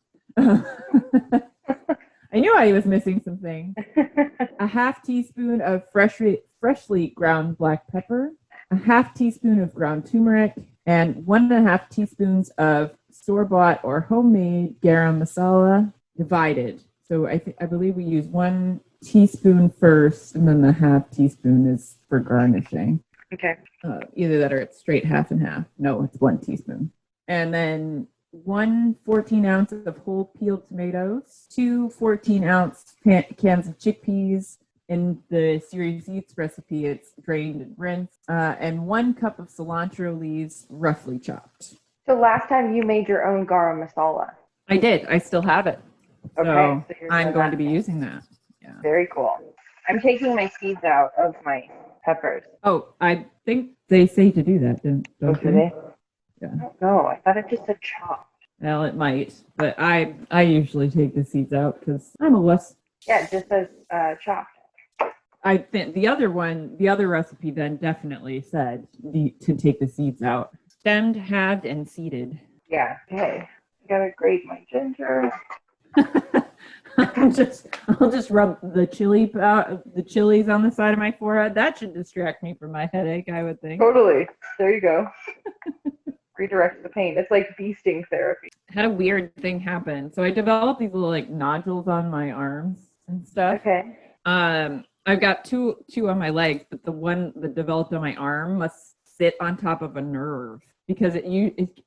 I knew I was missing something. A 1/2 teaspoon of freshly ground black pepper, a 1/2 teaspoon of ground turmeric, and 1.5 teaspoons of store-bought or homemade garam masala divided. So I believe we use 1 teaspoon first, and then the 1/2 teaspoon is for garnishing. Okay. Either that or it's straight 1/2 and 1/2. No, it's 1 teaspoon. And then 1 14-ounce of whole peeled tomatoes, 2 14-ounce cans of chickpeas. In the Series Eats recipe, it's drained and rinsed, and 1 cup of cilantro leaves, roughly chopped. So last time you made your own garam masala. I did. I still have it. Okay. So I'm going to be using that. Yeah. Very cool. I'm taking my seeds out of my peppers. Oh, I think they say to do that, don't Do they? Yeah. I don't know. I thought it just said chopped. Well, it might, but I usually take the seeds out because I'm a wuss. Yeah, it just says chopped. I think the other recipe then definitely said to take the seeds out. Stemmed, halved, and seeded. Yeah. Okay. I gotta grate my ginger. I'll just rub the chilies on the side of my forehead. That should distract me from my headache, I would think. Totally. There you go. Redirects the pain. It's like bee sting therapy. Had a weird thing happen. So I developed these little like nodules on my arms and stuff. Okay. I've got two on my legs, but the one that developed on my arm must sit on top of a nerve because it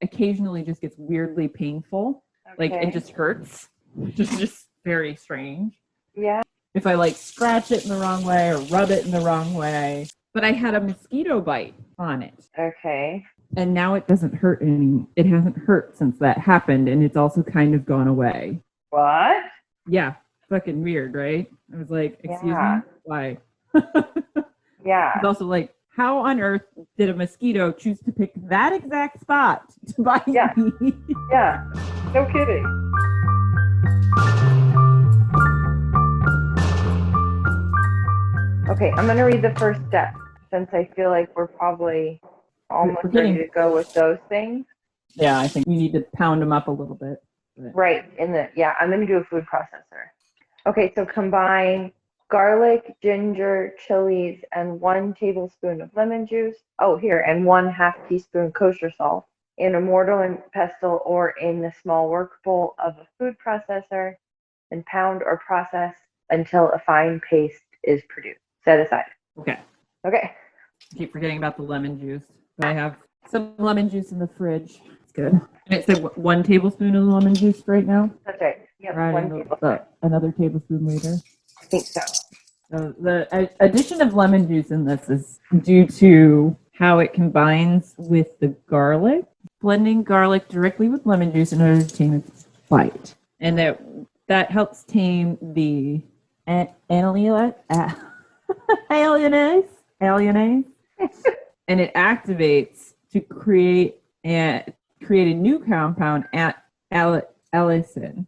occasionally just gets weirdly painful. Like it just hurts. Just very strange. Yeah. If I like scratch it in the wrong way or rub it in the wrong way. But I had a mosquito bite on it. Okay. And now it doesn't hurt anymore. It hasn't hurt since that happened, and it's also kind of gone away. What? Yeah. Fucking weird, right? I was like, excuse me? Why? Yeah. It's also like, how on earth did a mosquito choose to pick that exact spot to bite me? Yeah. No kidding. Okay, I'm going to read the first step since I feel like we're probably almost ready to go with those things. Yeah, I think we need to pound them up a little bit. Right. I'm going to do a food processor. Okay, so combine garlic, ginger, chilies, and 1 tablespoon of lemon juice. Oh, here, and 1/2 teaspoon kosher salt in a mortar and pestle or in the small work bowl of a food processor, and pound or process until a fine paste is produced. Set aside. Okay. Okay. I keep forgetting about the lemon juice. But I have some lemon juice in the fridge. It's good. And it said 1 tablespoon of lemon juice right now. That's right. Yep. Right, 1 tablespoon. Another tablespoon later. I think so. So the addition of lemon juice in this is due to how it combines with the garlic. Blending garlic directly with lemon juice in order to tame its bite. And that helps tame the alienase. And it activates to create a new compound at allicin.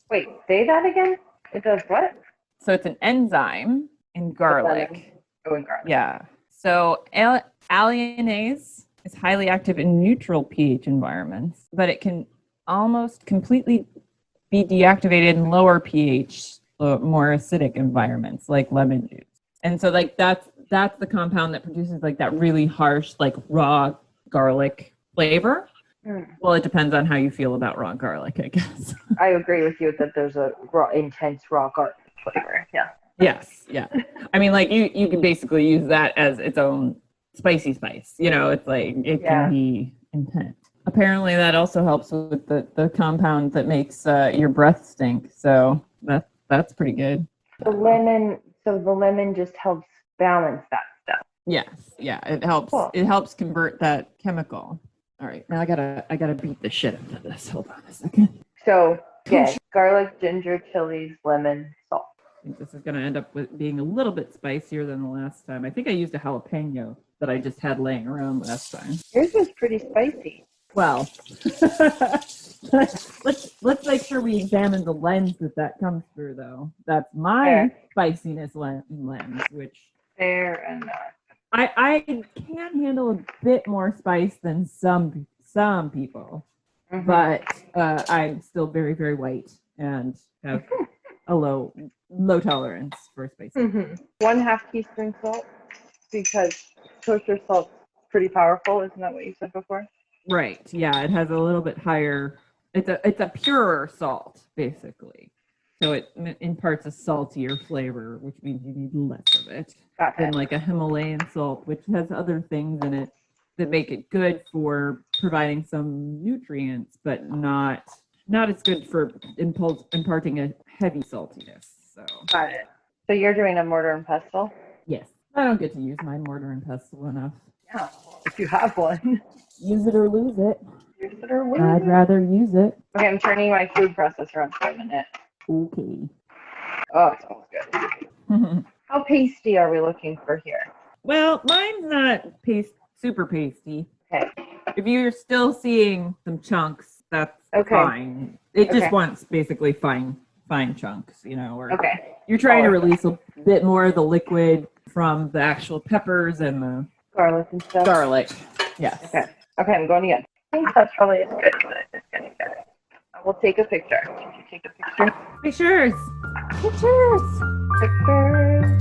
Wait, say that again? It does what? So it's an enzyme in garlic. Oh, in garlic. Yeah. So alliinase is highly active in neutral pH environments, but it can almost completely be deactivated in lower pH, more acidic environments like lemon juice. And so like that's the compound that produces like that really harsh, like raw garlic flavor. Well, it depends on how you feel about raw garlic, I guess. I agree with you that there's a intense raw garlic flavor. Yeah. Yes. Yeah. I mean, like you can basically use that as its own spicy spice. You know, it's like it can be intense. apparently that also helps with the compound that makes your breath stink. So that's pretty good. The lemon just helps balance that stuff. Yes, yeah, it helps. Cool. It helps convert that chemical. All right, now I gotta beat the shit out of this. Hold on a second. So again, garlic, ginger, chilies, lemon, salt. I think this is gonna end up with being a little bit spicier than the last time. I think I used a jalapeno that I just had laying around last time. Yours was pretty spicy. Well, let's make sure we examine the lens that comes through, though. That's my Fair. spiciness lens, which Fair enough. I can handle a bit more spice than some people, but I'm still very, very white and have a low tolerance for spice. 1/2 teaspoon salt, because kosher salt's pretty powerful. Isn't that what you said before? Right. Yeah, it has a little bit higher. It's a purer salt, basically. So it imparts a saltier flavor, which means you need less of it than like a Himalayan salt, which has other things in it that make it good for providing some nutrients, but not as good for imparting a heavy saltiness. So Got it. So you're doing a mortar and pestle? yes, I don't get to use my mortar and pestle enough. Yeah. If you have one. Use it or lose it. Use it or lose I'd it. rather use it. Okay, I'm turning my food processor on for a minute. Okay. Oh, it smells good. How pasty are we looking for here? Well, mine's not super pasty. Okay. If you're still seeing some chunks, that's Okay. fine. It Okay. just wants basically fine chunks, or Okay. you're trying to Alright. release a bit more of the liquid from the actual peppers and the Garlic and stuff. garlic. Yes. Okay. Okay, I'm going again. I think that's probably as good as it's gonna get. I will take a picture. Can you take a picture? Pictures. Pictures. Picture.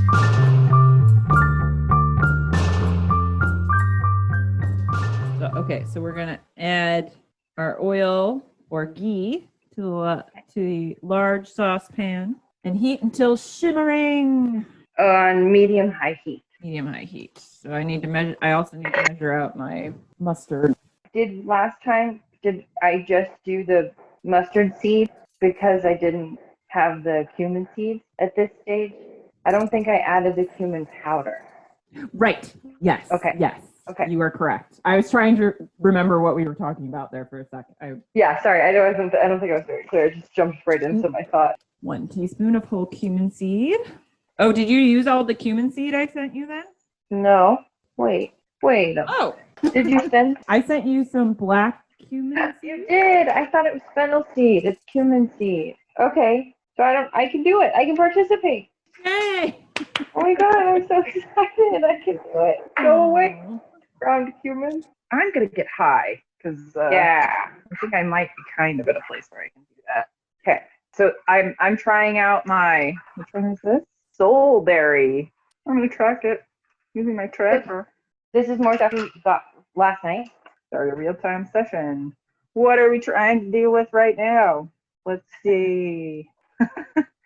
So we're gonna add our oil or ghee to the large saucepan and heat until shimmering. On medium-high heat. Medium-high heat. So I also need to measure out my mustard. Did I just do the mustard seed because I didn't have the cumin seeds at this stage? I don't think I added the cumin powder. Right. Yes. Okay. Yes. Okay. You are correct. I was trying to remember what we were talking about there for a second. Yeah, sorry. I don't think I was very clear. I just jumped right into my thought. 1 teaspoon of whole cumin seed. Oh, did you use all the cumin seed I sent you then? No. Wait. Oh. Did you send? I sent you some black cumin seed. You did. I thought it was fennel seed. It's cumin seed. Okay. So I can do it. I can participate. Yay! Oh my god, I'm so excited. I can do it. Go away. Ground cumin. I'm gonna get high because Yeah. I think I might be kind of at a place where I can do that. Okay, so I'm trying out which one is this? Soulberry. I'm gonna track it using my tracker. This is more stuff we got last night. Start a real-time session. What are we trying to deal with right now? Let's see.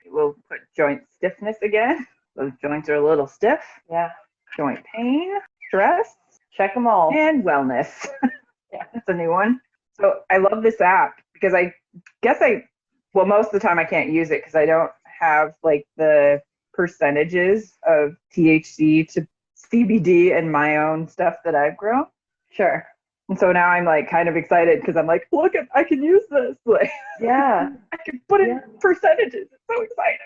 We'll put joint stiffness again. Those joints are a little stiff. Yeah. Joint pain, stress, Check them all. and wellness. Yeah. That's a new one. So I love this app because I guess most of the time I can't use it because I don't have like the percentages of THC to CBD and my own stuff that I've grown. Sure. And so now I'm like kind of excited because I'm like, look, I can use this. Like, Yeah. I can put in Yeah. percentages. It's so exciting.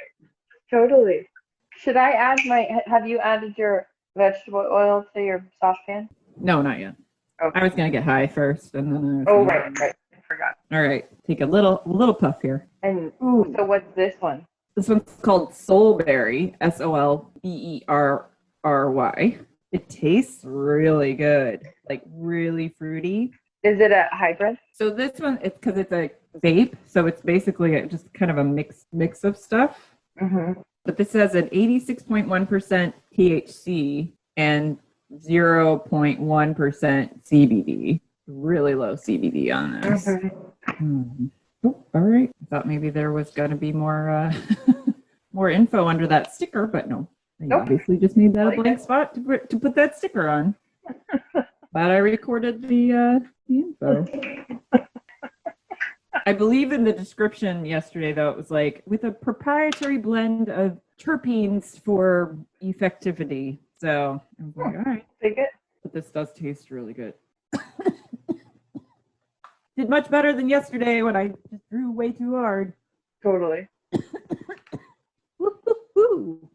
Totally. Should I add have you added your vegetable oil to your saucepan? No, not yet. Okay. I was gonna get high first, and then. Oh, right. I forgot. All right, take a little puff here. And Ooh. so what's this one? This one's called Soulberry, Solberry. It tastes really good, like really fruity. Is it a hybrid? So this one, it's because it's a vape, so it's basically just kind of a mix of stuff. Mm-hmm. But this has an 86.1% THC and 0.1% CBD. Really low CBD on this. Mm-hmm. Oh, all right. I thought maybe there was going to be more more info under that sticker, but no. I Nope. obviously just need that blank spot to put that sticker on. But I recorded the the info. I believe in the description yesterday, though, it was like, with a proprietary blend of terpenes for effectivity. So I was like, all right. Take it. But this does taste really good. Did much better than yesterday when I just drew way too hard. Totally. Woo-hoo-hoo.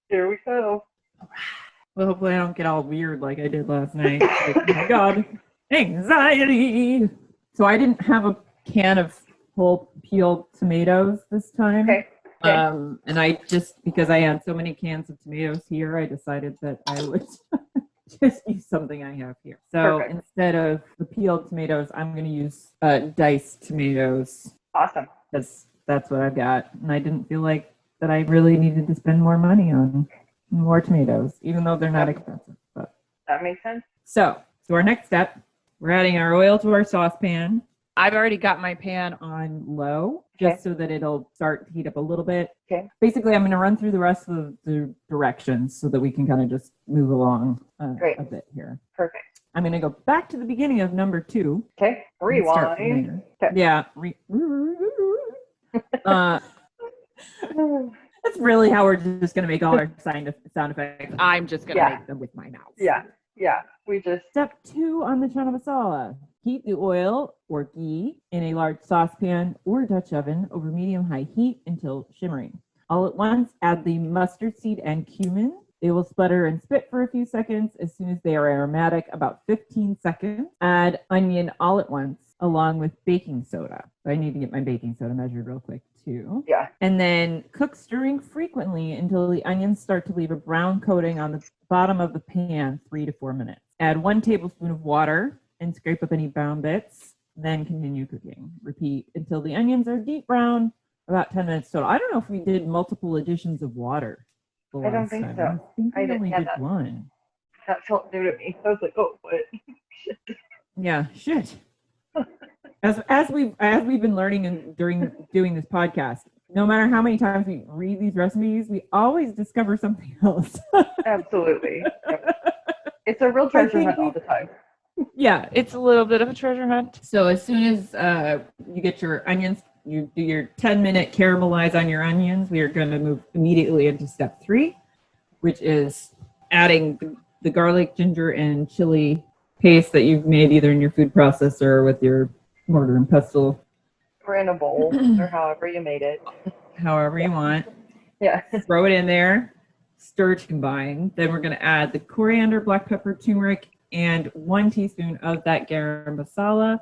Here we go. Well, hopefully I don't get all weird like I did last night. Like, oh my God, anxiety. So I didn't have a can of whole peeled tomatoes this time. Okay. And I just, because I had so many cans of tomatoes here, I decided that I would just use something I have here. So Perfect. instead of the peeled tomatoes, I'm going to use diced tomatoes Awesome. because that's what I've got. And I didn't feel like that I really needed to spend more money on more tomatoes, even though they're not expensive. But That makes sense. so our next step, we're adding our oil to our saucepan. I've already got my pan on low, just so that it'll start to heat up a little bit. Okay. Basically, I'm going to run through the rest of the directions so that we can kind of just move along Great. a bit here. Perfect. I'm going to go back to the beginning of number 2. Okay. and start from Rewind. there. Okay. Yeah. That's really how we're just going to make all our sound effects. I'm just going to make them with my mouth. Yeah. Yeah. We just. Step 2 on the Channa Masala. Heat the oil or ghee in a large saucepan or Dutch oven over medium-high heat until shimmering. All at once, add the mustard seed and cumin. They will sputter and spit for a few seconds. As soon as they are aromatic, about 15 seconds. Add onion all at once, along with baking soda. So I need to get my baking soda measured real quick, too. Yeah. And then cook stirring frequently until the onions start to leave a brown coating on the bottom of the pan, 3 to 4 minutes. Add 1 tablespoon of water and scrape up any brown bits. Then continue cooking. Repeat until the onions are deep brown, about 10 minutes total. I don't know if we did multiple additions of water. I don't think so. I think we I didn't only have did that. one. That felt new to me. I was like, oh, what? Shit. Yeah, shit. As we've been learning and during doing this podcast, no matter how many times we read these recipes, we always discover something else. Absolutely. Yep. It's a real treasure hunt all the time. Yeah, it's a little bit of a treasure hunt. So as soon as you get your onions, you do your 10-minute caramelize on your onions, we are going to move immediately into step 3, which is adding the garlic, ginger, and chili paste that you've made either in your food processor or with your mortar and pestle. Or in a bowl, or however you made it. However you want. Yeah. Throw it in there, stir to combine. Then we're going to add the coriander, black pepper, turmeric, and 1 teaspoon of that garam masala.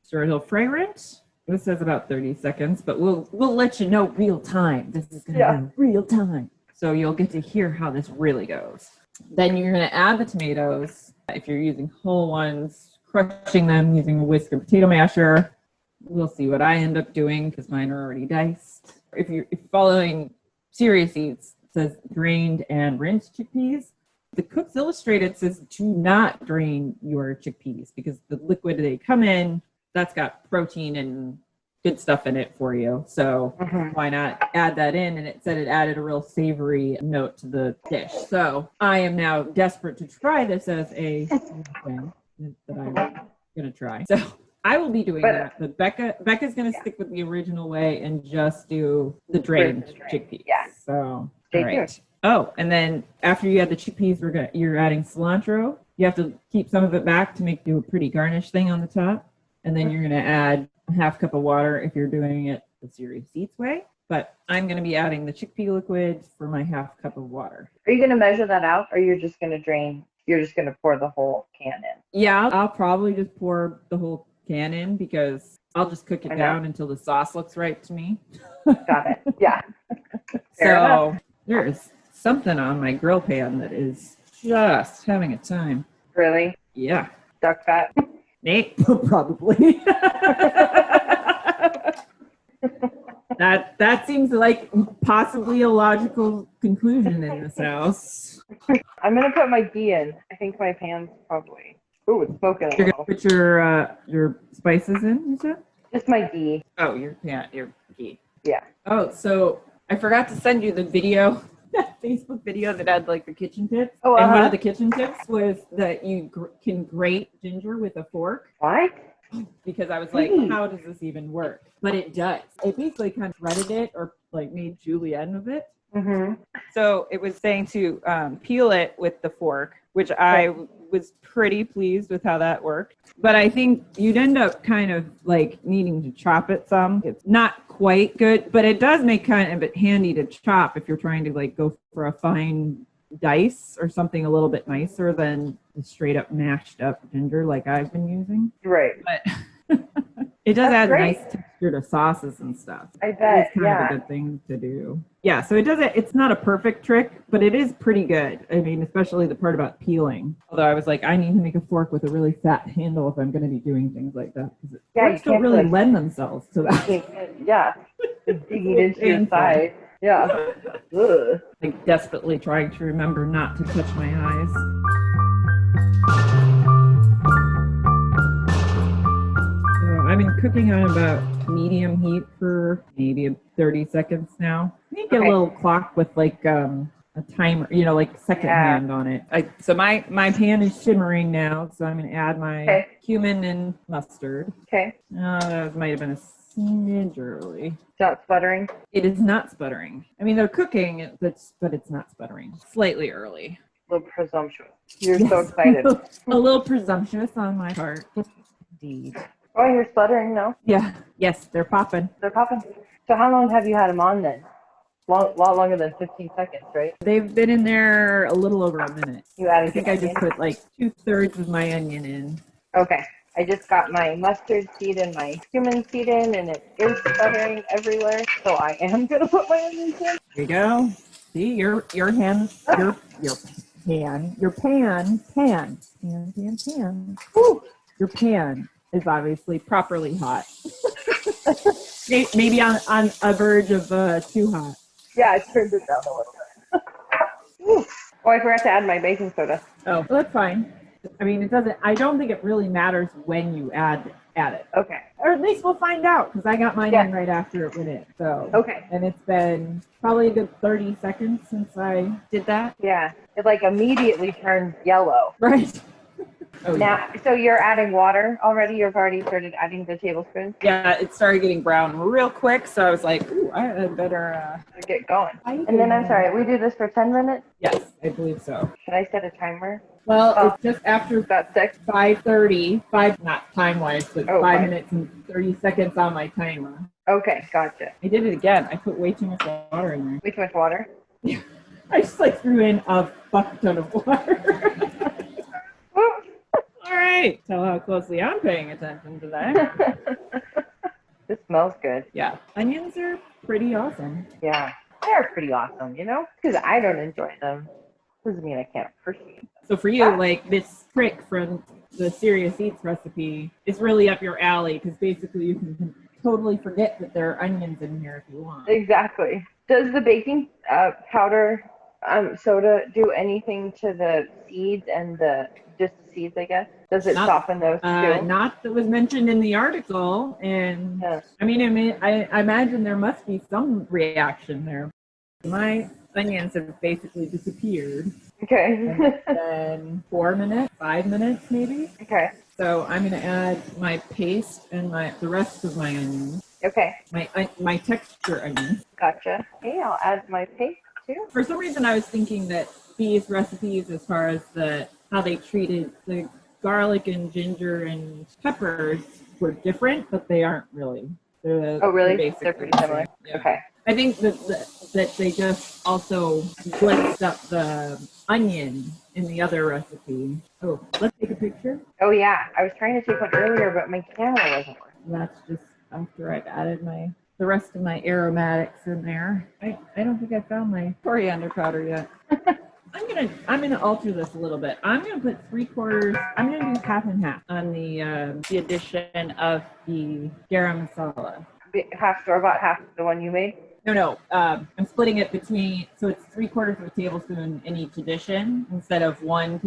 Stir until fragrant. This says about 30 seconds, but we'll let you know real time. This is going to be real time. So you'll get to hear how this really goes. Then you're going to add the tomatoes. If you're using whole ones, crushing them using a whisk or potato masher. We'll see what I end up doing because mine are already diced. If you're following Serious Eats, it says drained and rinsed chickpeas. The Cook's Illustrated says do not drain your chickpeas because the liquid they come in, that's got protein and good stuff in it for you. So why not add that in? And it said it added a real savory note to the dish. So I am now desperate to try this as a thing that I'm going to try. So I will be doing that, but Becca's going to stick with the original way and just do the drained chickpeas. Yeah. So, Stay all right. tuned. Oh, and then after you add the chickpeas, you're adding cilantro. You have to keep some of it back to do a pretty garnish thing on the top. And then you're going to add a half cup of water if you're doing it the Serious Eats way. But I'm going to be adding the chickpea liquid for my half cup of water. Are you going to measure that out, or you're just going to drain? You're just going to pour the whole can in? Yeah, I'll probably just pour the whole can in because I'll just cook it down until the sauce looks right to me. Got it. Yeah. So there's something on my grill pan that is just having a time. Really? Yeah. Duck fat? Nate, probably. That seems like possibly a logical conclusion in this house. I'm going to put my ghee in. I think my pan's probably... Ooh, it's smoking a You're little. gonna put your spices in, you said? Just my ghee. Oh, your ghee. Yeah. Oh, so I forgot to send you the video that Facebook video that had like the kitchen tips. Oh, And one uh-huh. of the kitchen tips was that you can grate ginger with a fork. What? Because I was like, Really? how does this even work? But it does. It basically kind of threaded it or like made julienne of it. Mm-hmm. So it was saying to peel it with the fork, which I was pretty pleased with how that worked. But I think you'd end up kind of like needing to chop it some. It's not quite good, but it does make kind of it handy to chop if you're trying to like go for a fine dice or something a little bit nicer than the straight up mashed up ginger like I've been using. Right. But it does That's add great. a nice texture to sauces and stuff. I bet. It's kind Yeah. of a good thing to do. Yeah, so it doesn't, it's not a perfect trick, but it is pretty good. I mean, especially the part about peeling. Although I was like, I need to make a fork with a really fat handle if I'm going to be doing things like that. Because Yeah, forks you don't can't, really like- lend themselves to that. Yeah. Digging into your Painful. side. Yeah. Ugh. Like desperately trying to remember not to touch my eyes. So I've been cooking on about medium heat for maybe 30 seconds now. I need to get Okay. a little clock with like a timer, you know, like second Yeah. hand on it. So my pan is shimmering now, so I'm going to add my Okay. cumin and mustard. Okay. That might have been a smidge early. Not sputtering. It is not sputtering. I mean, they're cooking, but it's not sputtering. Slightly early. A little presumptuous. You're so excited. A little presumptuous on my part. Indeed. Oh, you're sputtering now? Yeah. Yes, they're popping. They're popping. So how long have you had them on then? Lot longer than 15 seconds, right? They've been in there a little over a minute. You added I think your I just onion? put like 2/3 of my onion in. Okay. I just got my mustard seed and my cumin seed in, and it is sputtering everywhere. So I am gonna put my onions in. There you go. See your pan. Whew. Your pan is obviously properly hot. Maybe on a verge of too hot. Yeah, I turned it down a little bit. Whew. Oh, I forgot to add my baking soda. Oh, well, that's fine. I mean, it doesn't. I don't think it really matters when you add it, Okay. or at least we'll find out because I got mine Yeah. in right after it went in. So Okay. and it's been probably a good 30 seconds since I did that. Yeah. It like immediately turned yellow. Right. Oh, Now, so you're adding water already? You've already started adding the tablespoon? yeah, it started getting brown real quick, so I was like, "Ooh, I had better." Get going. And then I'm sorry, we do this for 10 minutes? Yes, I believe so. Should I set a timer? Well, Oh. it's just after About 6? 5:30, not time-wise, but Oh, 5 fine. minutes and 30 seconds on my timer. Okay, gotcha. I did it again. I put way too much water in there. Way too much water? I just like threw in a fuck ton of water. Woo. All right. Tell how closely I'm paying attention today. This smells good. Yeah. Onions are pretty awesome. Yeah, they're pretty awesome, you know? Because I don't enjoy them. Doesn't mean I can't appreciate them. So for you, like this trick from the Serious Eats recipe is really up your alley because basically you can totally forget that there are onions in here if you want. Exactly. Does the baking powder soda do anything to the seeds and just the seeds, I guess? Does it Not- soften those too? Not that was mentioned in the article, and Yeah. I imagine there must be some reaction there. My onions have basically disappeared. Okay. And then 4 minutes, 5 minutes maybe. Okay. So I'm gonna add my paste and the rest of my onions, Okay. my texture onions. Gotcha. Okay, I'll add my paste too. For some reason, I was thinking that these recipes, as far as how they treated the garlic and ginger and peppers, were different, but they aren't really. Oh, really? basically They're pretty the similar. same. Yeah. Okay. I think that they just also blitzed up the onion in the other recipe. Oh, let's take a picture. Oh yeah, I was trying to take one earlier, but my camera wasn't working. That's just after I've added the rest of my aromatics in there. I don't think I found my coriander powder yet. I'm gonna alter this a little bit. I'm gonna put 3/4. I'm gonna do half and half on the addition of the garam masala. Half store-bought, half the one you made? No. I'm splitting it between, so it's 3/4 of a tablespoon in each addition instead of 1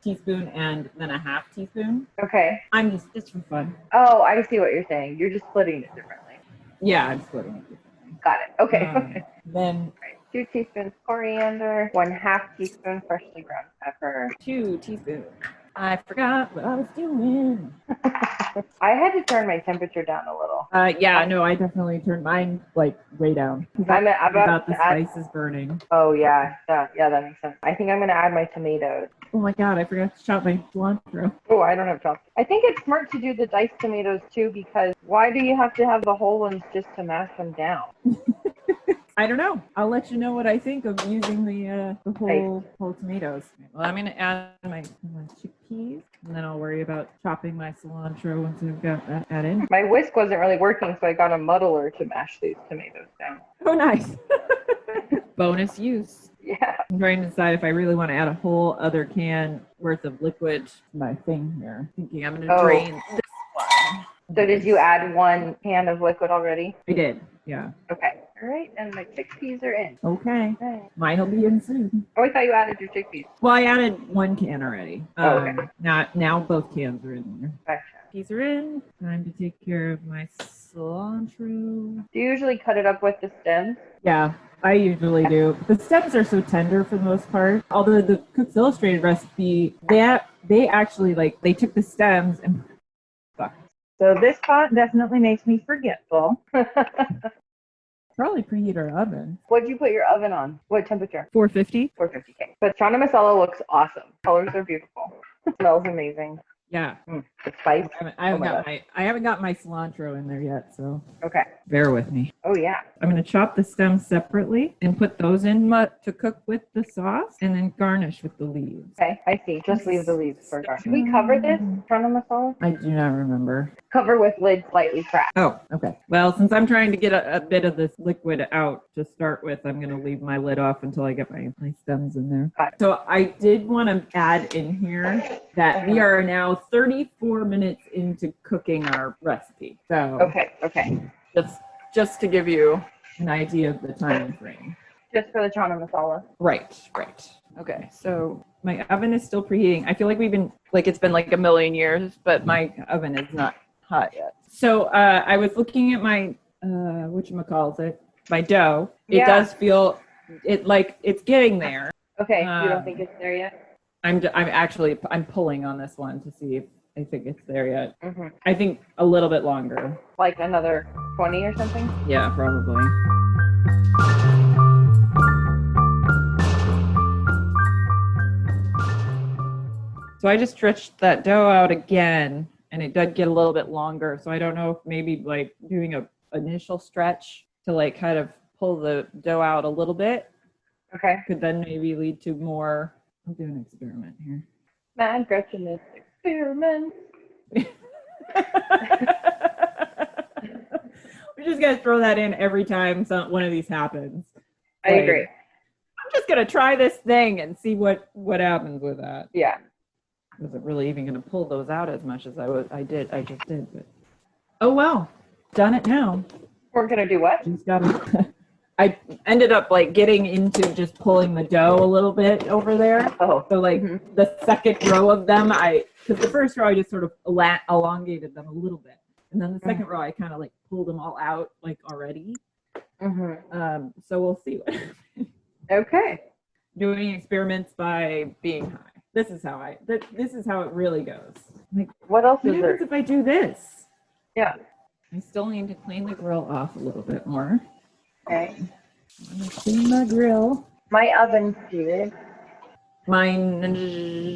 teaspoon and then a half teaspoon. Okay. I'm just for fun. Oh, I see what you're saying. You're just splitting it differently. Yeah, I'm splitting it differently. Got it. Okay. Then 2 teaspoons coriander, 1/2 teaspoon freshly ground pepper. 2 teaspoons. I forgot what I was doing. I had to turn my temperature down a little. Yeah, no, I definitely turned mine like way down. I'm about the to add. spices burning. Oh yeah, that makes sense. I think I'm gonna add my tomatoes. Oh my god, I forgot to chop my cilantro. Oh, I don't have chopsticks. I think it's smart to do the diced tomatoes too, because why do you have to have the whole ones just to mash them down? I don't know. I'll let you know what I think of using the whole tomatoes. Well, I'm gonna add my chickpeas, and then I'll worry about chopping my cilantro once I've got that added. My whisk wasn't really working, so I got a muddler to mash these tomatoes down. Oh, nice. Bonus use. Yeah. I'm trying to decide if I really want to add a whole other can worth of liquid to my thing here. Thinking I'm gonna drain this one. So did you add 1 can of liquid already? I did. Yeah. Okay. All right, and my chickpeas are in. Okay. Okay. Mine will be in soon. Oh, I thought you added your chickpeas. Well, I added 1 can already. Okay. Now both cans are in there. Gotcha. Peas are in. Time to take care of my cilantro. Do you usually cut it up with the stems? Yeah, I usually do. The stems are so tender for the most part. Although the Cook's Illustrated recipe, they actually they took the stems and so this pot definitely makes me forgetful. Probably preheat our oven. What'd you put your oven on? What temperature? 450. 450K. But Channa Masala looks awesome. Colors are beautiful. It smells amazing. Yeah. The spice. I haven't got my cilantro in there yet, so Okay. bear with me. Oh yeah. I'm going to chop the stems separately and put those in to cook with the sauce and then garnish with the leaves. Okay, I see. Just leave the leaves for garnish. Should we cover this Channa Masala? I do not remember. Cover with lid slightly cracked. Oh, okay. Well, since I'm trying to get a bit of this liquid out to start with, I'm going to leave my lid off until I get my stems in there. Got it. So I did want to add in here that we are now 34 minutes into cooking our recipe. So Okay. just to give you an idea of the time frame. Just for the Channa Masala. Right. Okay, so my oven is still preheating. I feel like it's been like a million years, but my oven is not hot yet. So I was looking at my whatchamacallit, my dough. It does feel it's getting there. Okay, you don't think it's there yet? I'm pulling on this one to see if I think it's there yet. Mm-hmm. I think a little bit longer. Like another 20 or something? Yeah, probably. So I just stretched that dough out again, and it did get a little bit longer. So I don't know if maybe doing a initial stretch to kind of pull the dough out a little bit. Okay. Could then maybe lead to more. I'll do an experiment here. Mad Gretchen is experiment. We're just gonna throw that in every time one of these happens. I agree. I'm just gonna try this thing and see what happens with that. Yeah. Wasn't really even gonna pull those out as much as I just did, but oh well, done it now. We're gonna do what? Just gotta. I ended up getting into just pulling the dough a little bit over there. Oh. So the second row of them, because the first row I just sort of elongated them a little bit, and then the second row I kind of pulled them all out already. Mm-hmm. So we'll see what happens. Okay. Doing experiments by being high. This is how it really goes. What else What is there? happens if I do this? Yeah. I still need to clean the grill off a little bit more. Okay. I'm gonna clean my grill. My oven's heated. Mine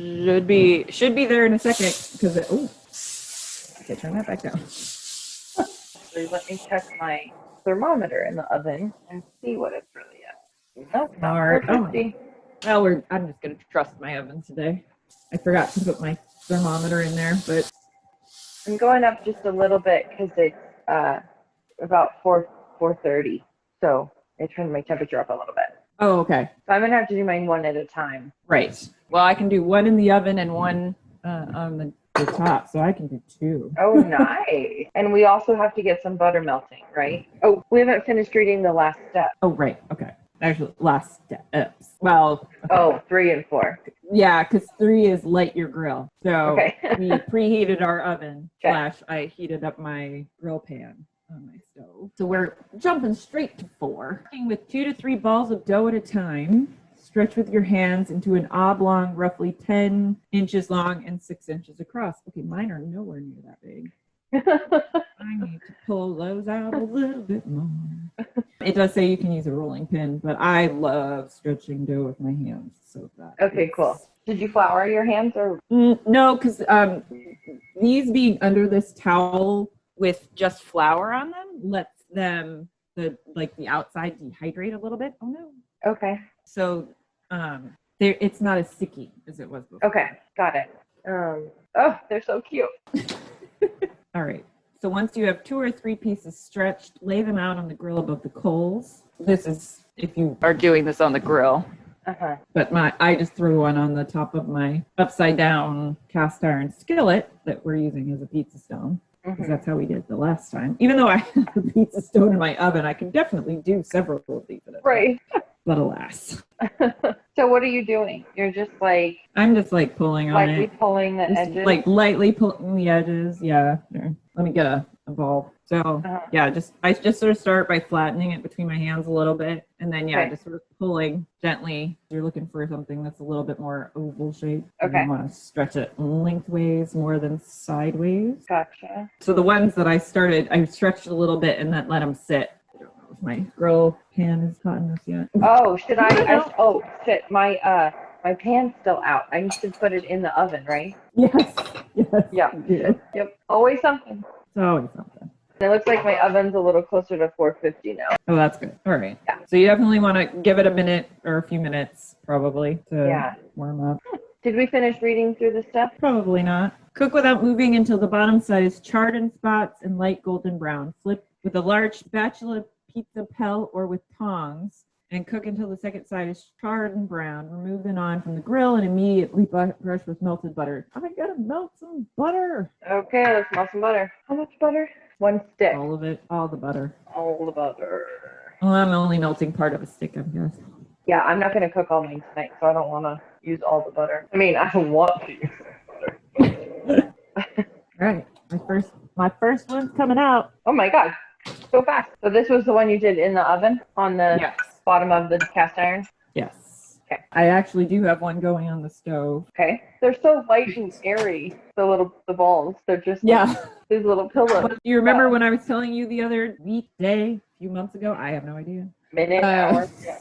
should be there in a second because okay, turn that back down. So let me check my thermometer in the oven and see what it's really at. Nope, not All right. 450. Well, I'm just gonna trust my oven today. I forgot to put my thermometer in there, but I'm going up just a little bit because it's about 4:30. So I turned my temperature up a little bit. oh, okay, So I'm gonna have to do mine one at a time. right. Well, I can do one in the oven and one on the top, so I can do 2. Oh, nice. And we also have to get some butter melting, right? Oh, we haven't finished reading the last step. Oh, right. Okay. Actually, last steps. Well, Oh, 3 and 4. yeah, because 3 is light your grill. So Okay. we preheated our oven. Okay. / I heated up my grill pan. on my stove. So we're jumping straight to 4. Working with 2 to 3 balls of dough at a time. Stretch with your hands into an oblong, roughly 10 inches long and 6 inches across. Okay, mine are nowhere near that big. I need to pull those out a little bit more. It does say you can use a rolling pin, but I love stretching dough with my hands. So that Okay, cool. Did you flour your hands or? No, because these being under this towel with just flour on them lets them the outside dehydrate a little bit. Oh no. Okay. So it's not as sticky as it was before. Okay, got it. Oh, they're so cute. All right. So once you have 2 or 3 pieces stretched, lay them out on the grill above the coals. This is if you are doing this on the grill. Uh-huh. But I just threw one on the top of my upside down cast iron skillet that we're using as a pizza stone. Because that's how we did it the last time. Even though I have a pizza stone in my oven, I can definitely do several of these at a time. Right. But alas. So what are you doing? You're just like I'm just like pulling on lightly it. pulling the Just edges. like lightly pulling the edges. Yeah. Here. Let me get a ball. So yeah, I just sort of start by flattening it between my hands a little bit. And then just sort of pulling gently. You're looking for something that's a little bit more oval shaped. Okay. You want to stretch it lengthways more than sideways. Gotcha. So the ones that I stretched a little bit and then let them sit. I don't know if my grill pan is hot enough yet. Oh, should oh shit, my pan's still out. I need to put it in the oven, right? Yes. Yeah. Yep. Always something. It's always something. It looks like my oven's a little closer to 450 now. Oh, that's good. All right. Yeah. So you definitely want to give it a minute or a few minutes probably to warm up. Did we finish reading through the stuff? Probably not. Cook without moving until the bottom side is charred in spots and light golden brown. Flip with a large spatula, pizza pelle, or with tongs, and cook until the second side is charred and brown. Remove the naan from the grill and immediately brush with melted butter. I gotta melt some butter. Okay, let's melt some butter. How much butter? 1 stick. All of it. All the butter. All the butter. Well, I'm only melting part of a stick, I guess. Yeah, I'm not going to cook all mine tonight, so I don't want to use all the butter. I mean, I want to use butter. Right. My first one's coming out. Oh my God. So fast. So this was the one you did in the oven on the bottom of the cast iron? Yes. Okay. I actually do have one going on the stove. Okay. They're so light and airy, the balls. They're just these little pillows. Do you remember when I was telling you the other day, a few months ago? I have no idea. Minute, hour. Yeah.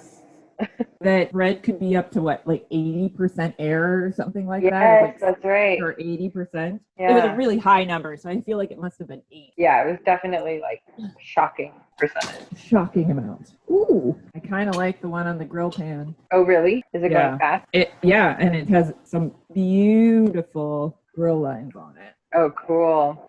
That bread could be up to what, like 80% air or something like that? Yes, that's right. Or 80%. Yeah. It was a really high number, so I feel like it must have been 8. Yeah, it was definitely like shocking percentage. Shocking amount. Ooh, I kind of like the one on the grill pan. Oh, really? Is it going fast? And it has some beautiful grill lines on it. Oh, cool.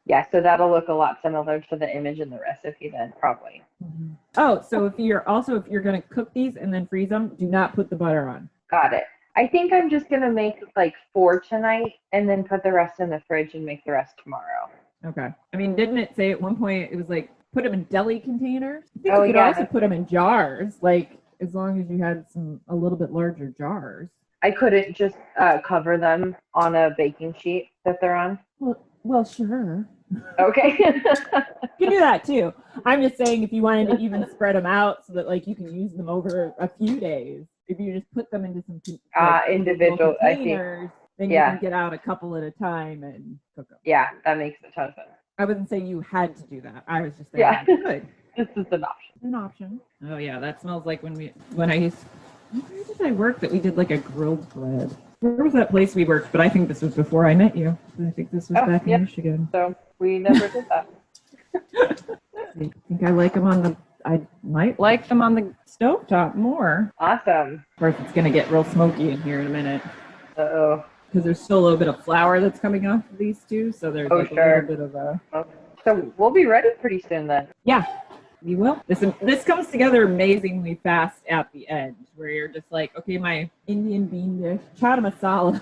Yeah, so that'll look a lot similar to the image in the recipe then, probably. Mm-hmm. Oh, so if you're going to cook these and then freeze them, do not put the butter on. Got it. I think I'm just going to make like 4 tonight and then put the rest in the fridge and make the rest tomorrow. Okay. I mean, didn't it say at one point it was like put them in deli containers? I think you could also put them in jars, like as long as you had a little bit larger jars. I couldn't just cover them on a baking sheet that they're on? Well, sure. Okay. You can do that too. I'm just saying if you wanted to even spread them out so that like you can use them over a few days, if you just put them into some individual containers, then you can get out a couple at a time and cook them. Yeah, that makes a ton of sense. I wasn't saying you had to do that. I was just saying good. This is an option. An option. Oh yeah, that smells like when I used. Where did I work that we did like a grilled bread? Where was that place we worked? But I think this was before I met you. I think this was back in Michigan. So we never did that. I think I like them I might like them on the stovetop more. Awesome. Of course, it's going to get real smoky in here in a minute. Uh-oh. Because there's still a little bit of flour that's coming off of these two. So there's a little bit of a... Okay. So we'll be ready pretty soon then. Yeah. You will. This comes together amazingly fast at the end, where you're just like, okay, my Indian bean dish, Channa Masala.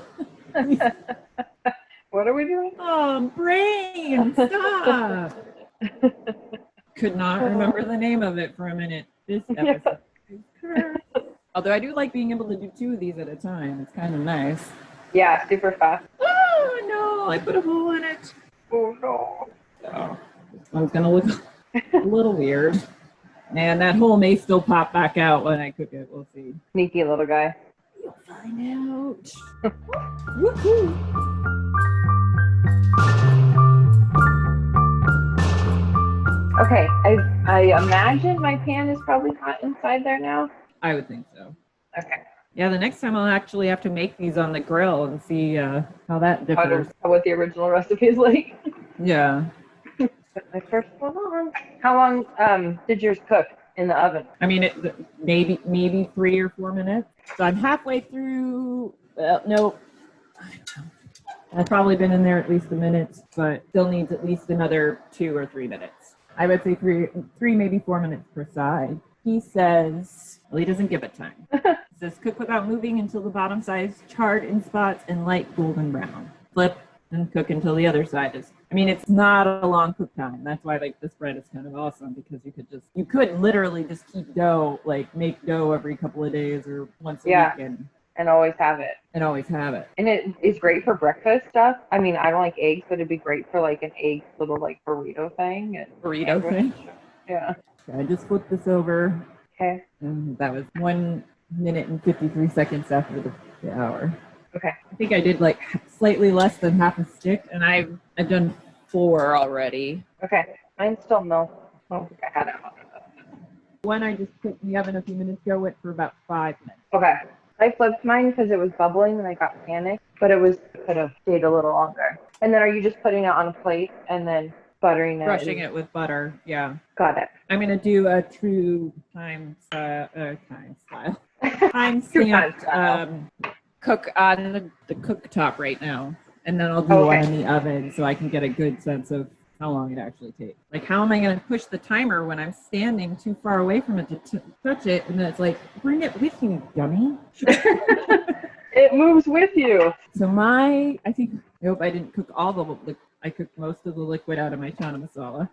What are we doing? Oh, brain, stop. Could not remember the name of it for a minute. This episode. Although I do like being able to do 2 of these at a time. It's kind of nice. Yeah, super fast. Oh, no, I put a hole in it. Oh, no. So this one's going to look A little weird. And that hole may still pop back out when I cook it. We'll see. Sneaky little guy. You'll find out. Woohoo! Okay, I imagine my pan is probably hot inside there now. I would think so. Okay. Yeah, the next time I'll actually have to make these on the grill and see how that differs. What the original recipe is like. Yeah. Put my first one on. How long did yours cook in the oven? I mean, maybe 3 or 4 minutes. So I'm halfway through. Well, no. I've probably been in there at least a minute, but still needs at least another 2 or 3 minutes. I would say three, maybe 4 minutes per side. He says, well, he doesn't give it time. He says, cook without moving until the bottom side is charred in spots and light golden brown. Flip and cook until the other side is. I mean, it's not a long cook time. That's why like this bread is kind of awesome, because you could literally just keep dough, like make dough every couple of days or once a week and always have it. And always have it. And it is great for breakfast stuff. I mean, I don't like eggs, but it'd be great for like an egg little like burrito thing. Yeah. Okay, I just flipped this over. Okay. And that was 1 minute and 53 seconds after the hour. Okay. I think I did like slightly less than half a stick, and I've done 4 already. Okay. Mine's still no. I don't think I had it on. One I just put in the oven a few minutes ago went for about 5 minutes. Okay. I flipped mine because it was bubbling and I got panicked, but could have stayed a little longer. And then are you just putting it on a plate and then buttering it? Brushing it with butter, yeah. Got it. I'm gonna do a true time stamped cook on the cooktop right now, and then I'll do one in the oven so I can get a good sense of how long it actually takes. Like, how am I going to push the timer when I'm standing too far away from it to touch it? And then it's like, bring it with you, dummy. It moves with you. So I hope I didn't cook all I cooked most of the liquid out of my Channa Masala.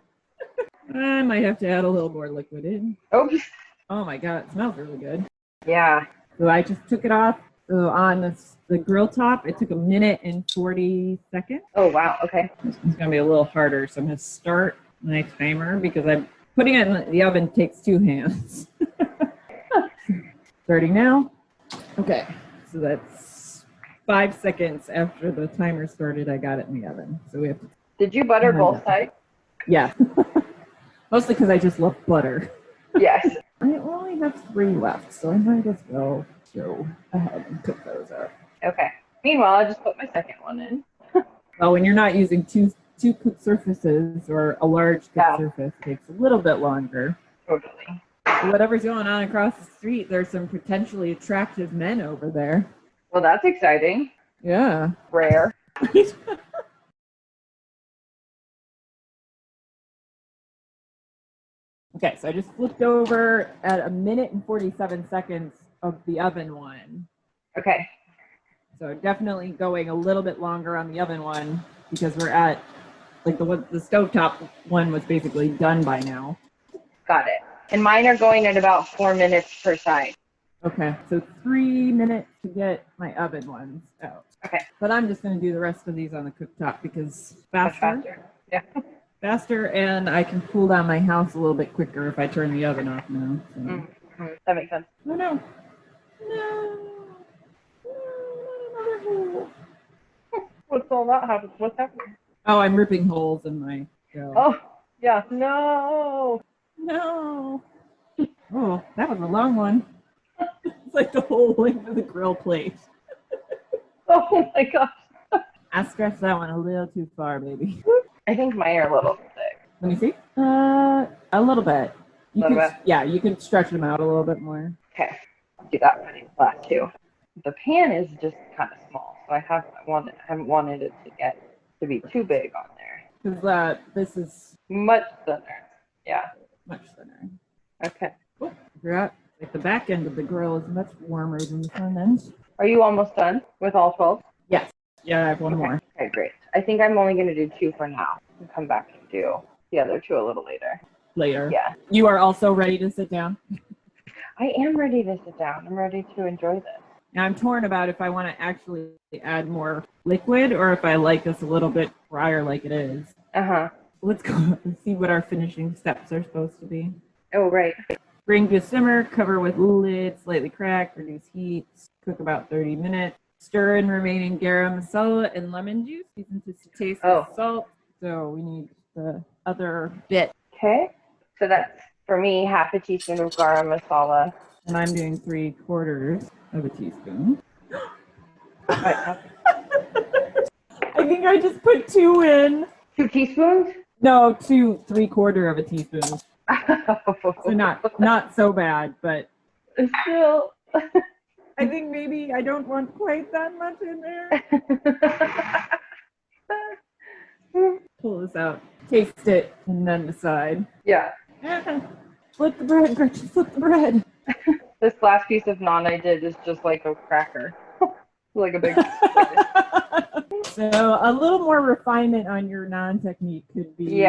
I might have to add a little more liquid in. Oops. Oh my God, it smells really good. Yeah. So I just took it off on the grill top. It took 1 minute and 40 seconds. Oh, wow. Okay. It's going to be a little harder. So I'm going to start my timer because I'm putting it in the oven takes 2 hands. Starting now. Okay. So that's 5 seconds after the timer started. I got it in the oven. So we have to. Did you butter both sides? Yeah. Mostly because I just love butter. Yes. I only have 3 left, so I might as well go ahead and cook those up. Okay. Meanwhile, I just put my second one in. Well, when you're not using two cooked surfaces or a large cooked surface, it takes a little bit longer. Totally. Whatever's going on across the street, there's some potentially attractive men over there. Well, that's exciting. Yeah. Rare. Okay, so I just flipped over at 1 minute and 47 seconds of the oven one. Okay. So definitely going a little bit longer on the oven one because we're at, like, the stovetop one was basically done by now. Got it. And mine are going at about 4 minutes per side. Okay, so 3 minutes to get my oven ones out. Okay. But I'm just going to do the rest of these on the cooktop because Faster. Yeah. Faster, and I can cool down my house a little bit quicker if I turn the oven off now. So. Mm-hmm. That makes sense. Oh, no. No. Another hole. What's all that happen? What's happening? Oh, I'm ripping holes in my dough. Oh, yeah. No. No. Oh, that was a long one. It's like the whole length of the grill plate. Oh, my gosh. I stretched that one a little too far, baby. I think mine are a little thick. Let me see. A little bit. Bit? Yeah, you can stretch them out a little bit more. Okay. I'll do that for the last 2. The pan is just kind of small, so I haven't wanted it to be too big on there. Because this is Much thinner. Yeah. much thinner. Okay. Oh, I forgot. Like the back end of the grill is much warmer than the front end. Are you almost done with all 12? Yes. Yeah, I have one more. Okay, great. I think I'm only going to do 2 for now and come back and do the other 2 a little later. Later. Yeah. You are also ready to sit down? I am ready to sit down. I'm ready to enjoy this. Now I'm torn about if I want to actually add more liquid or if I like this a little bit drier like it is. Uh-huh. A let's go and see what our finishing steps are supposed to be. Oh, right. Bring to simmer, cover with lid, slightly crack, reduce heat, cook about 30 minutes. Stir in remaining garam masala and lemon juice, season to taste with salt. So we need the other bit. Okay. So that's, for me, half a teaspoon of garam masala. And I'm doing 3/4 of a teaspoon. What? I think I just put 2 in. 2 teaspoons? No, 3/4 of a teaspoon. So not so bad, but Still. I think maybe I don't want quite that much in there. Pull this out, taste it, and then decide. Yeah. Flip the bread, Gretchen, flip the bread. This last piece of naan I did is just like a cracker. Like a big. So a little more refinement on your naan technique could be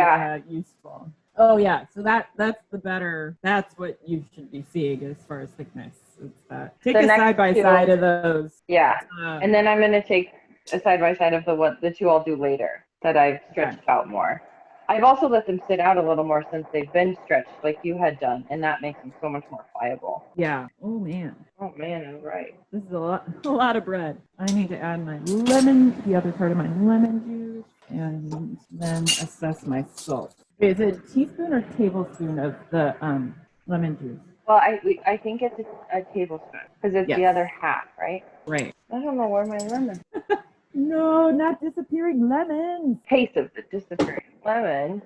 useful. Oh yeah, so that's what you should be seeing as far as thickness. It's that. Take a side by side of those. Yeah, and then I'm gonna take a side by side of the 2 I'll do later that I've stretched out more. I've also let them sit out a little more since they've been stretched like you had done, and that makes them so much more pliable. Yeah. Oh man. Oh man, all right. This is a lot of bread. I need to add my the other part of my lemon juice, and then assess my salt. Is it a teaspoon or tablespoon of the lemon juice? Well, I think it's a tablespoon because it's the other half, right? Right. I don't know where my lemon. No, not disappearing lemons. Taste of the disappearing lemon.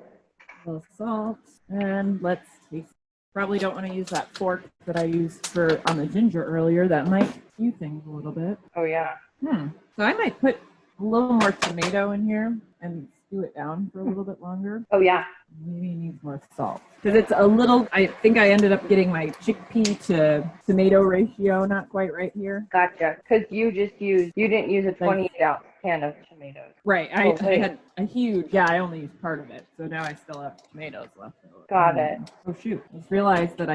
A little salt, and let's taste. Probably don't want to use that fork that I used on the ginger earlier. That might skew things a little bit. Oh yeah. So I might put a little more tomato in here and stew it down for a little bit longer. Oh yeah. Maybe it needs more salt because it's a little. I think I ended up getting my chickpea to tomato ratio not quite right here. Gotcha. Because you didn't use a 28-ounce can of tomatoes. Right. I had a huge. Yeah, I only used part of it, so now I still have tomatoes left. Got it. Oh shoot! I just realized that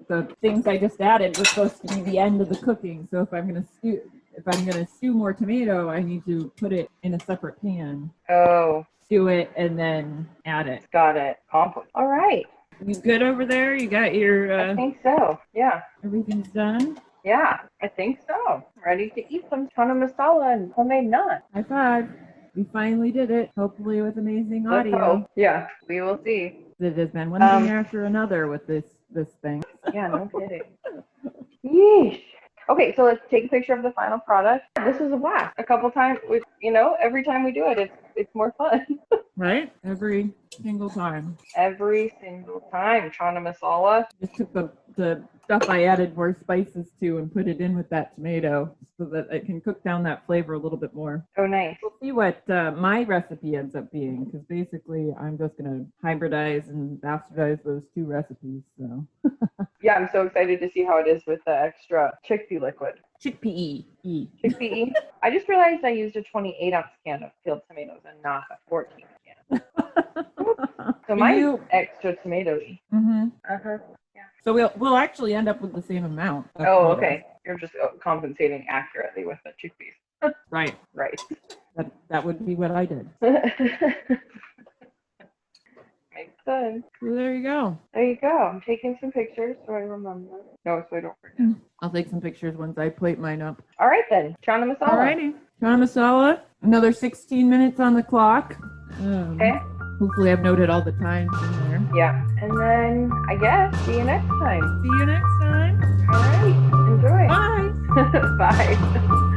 the things I just added were supposed to be the end of the cooking. So if I'm gonna stew more tomato, I need to put it in a separate pan. Oh. Do it and then add it. Got it. All right. You good over there? You got your. I think so. Yeah. Everything's done. Yeah, I think so. Ready to eat some Channa Masala and homemade naan. High five. We finally did it. Hopefully with amazing audio. Yeah, we will see. It has been one thing after another with this thing. Yeah, no kidding. Yeesh. Okay, so let's take a picture of the final product. This was a blast. A couple times, every time we do it, it's more fun. Right? Every single time. Every single time. Channa Masala. Just took the stuff I added more spices to and put it in with that tomato so that it can cook down that flavor a little bit more. Oh, nice. We'll see what my recipe ends up being because basically I'm just going to hybridize and bastardize those 2 recipes. So. Yeah, I'm so excited to see how it is with the extra chickpea liquid. Chickpea. Chickpea. I just realized I used a 28-ounce can of peeled tomatoes and not a 14 can. So mine's extra tomatoey. Mm-hmm. Uh-huh. Yeah. So we'll actually end up with the same amount. Oh, okay. You're just compensating accurately with the chickpeas. Right. Right. That would be what I did. Makes sense. Well, there you go. There you go. I'm taking some pictures so I remember. No, so I don't forget. I'll take some pictures once I plate mine up. All right then. Channa Masala. Alrighty. Channa Masala. Another 16 minutes on the clock. Okay. Hopefully I've noted all the times in there. Yeah. And then I guess see you next time. See you next time. All right. Enjoy. Bye. Bye.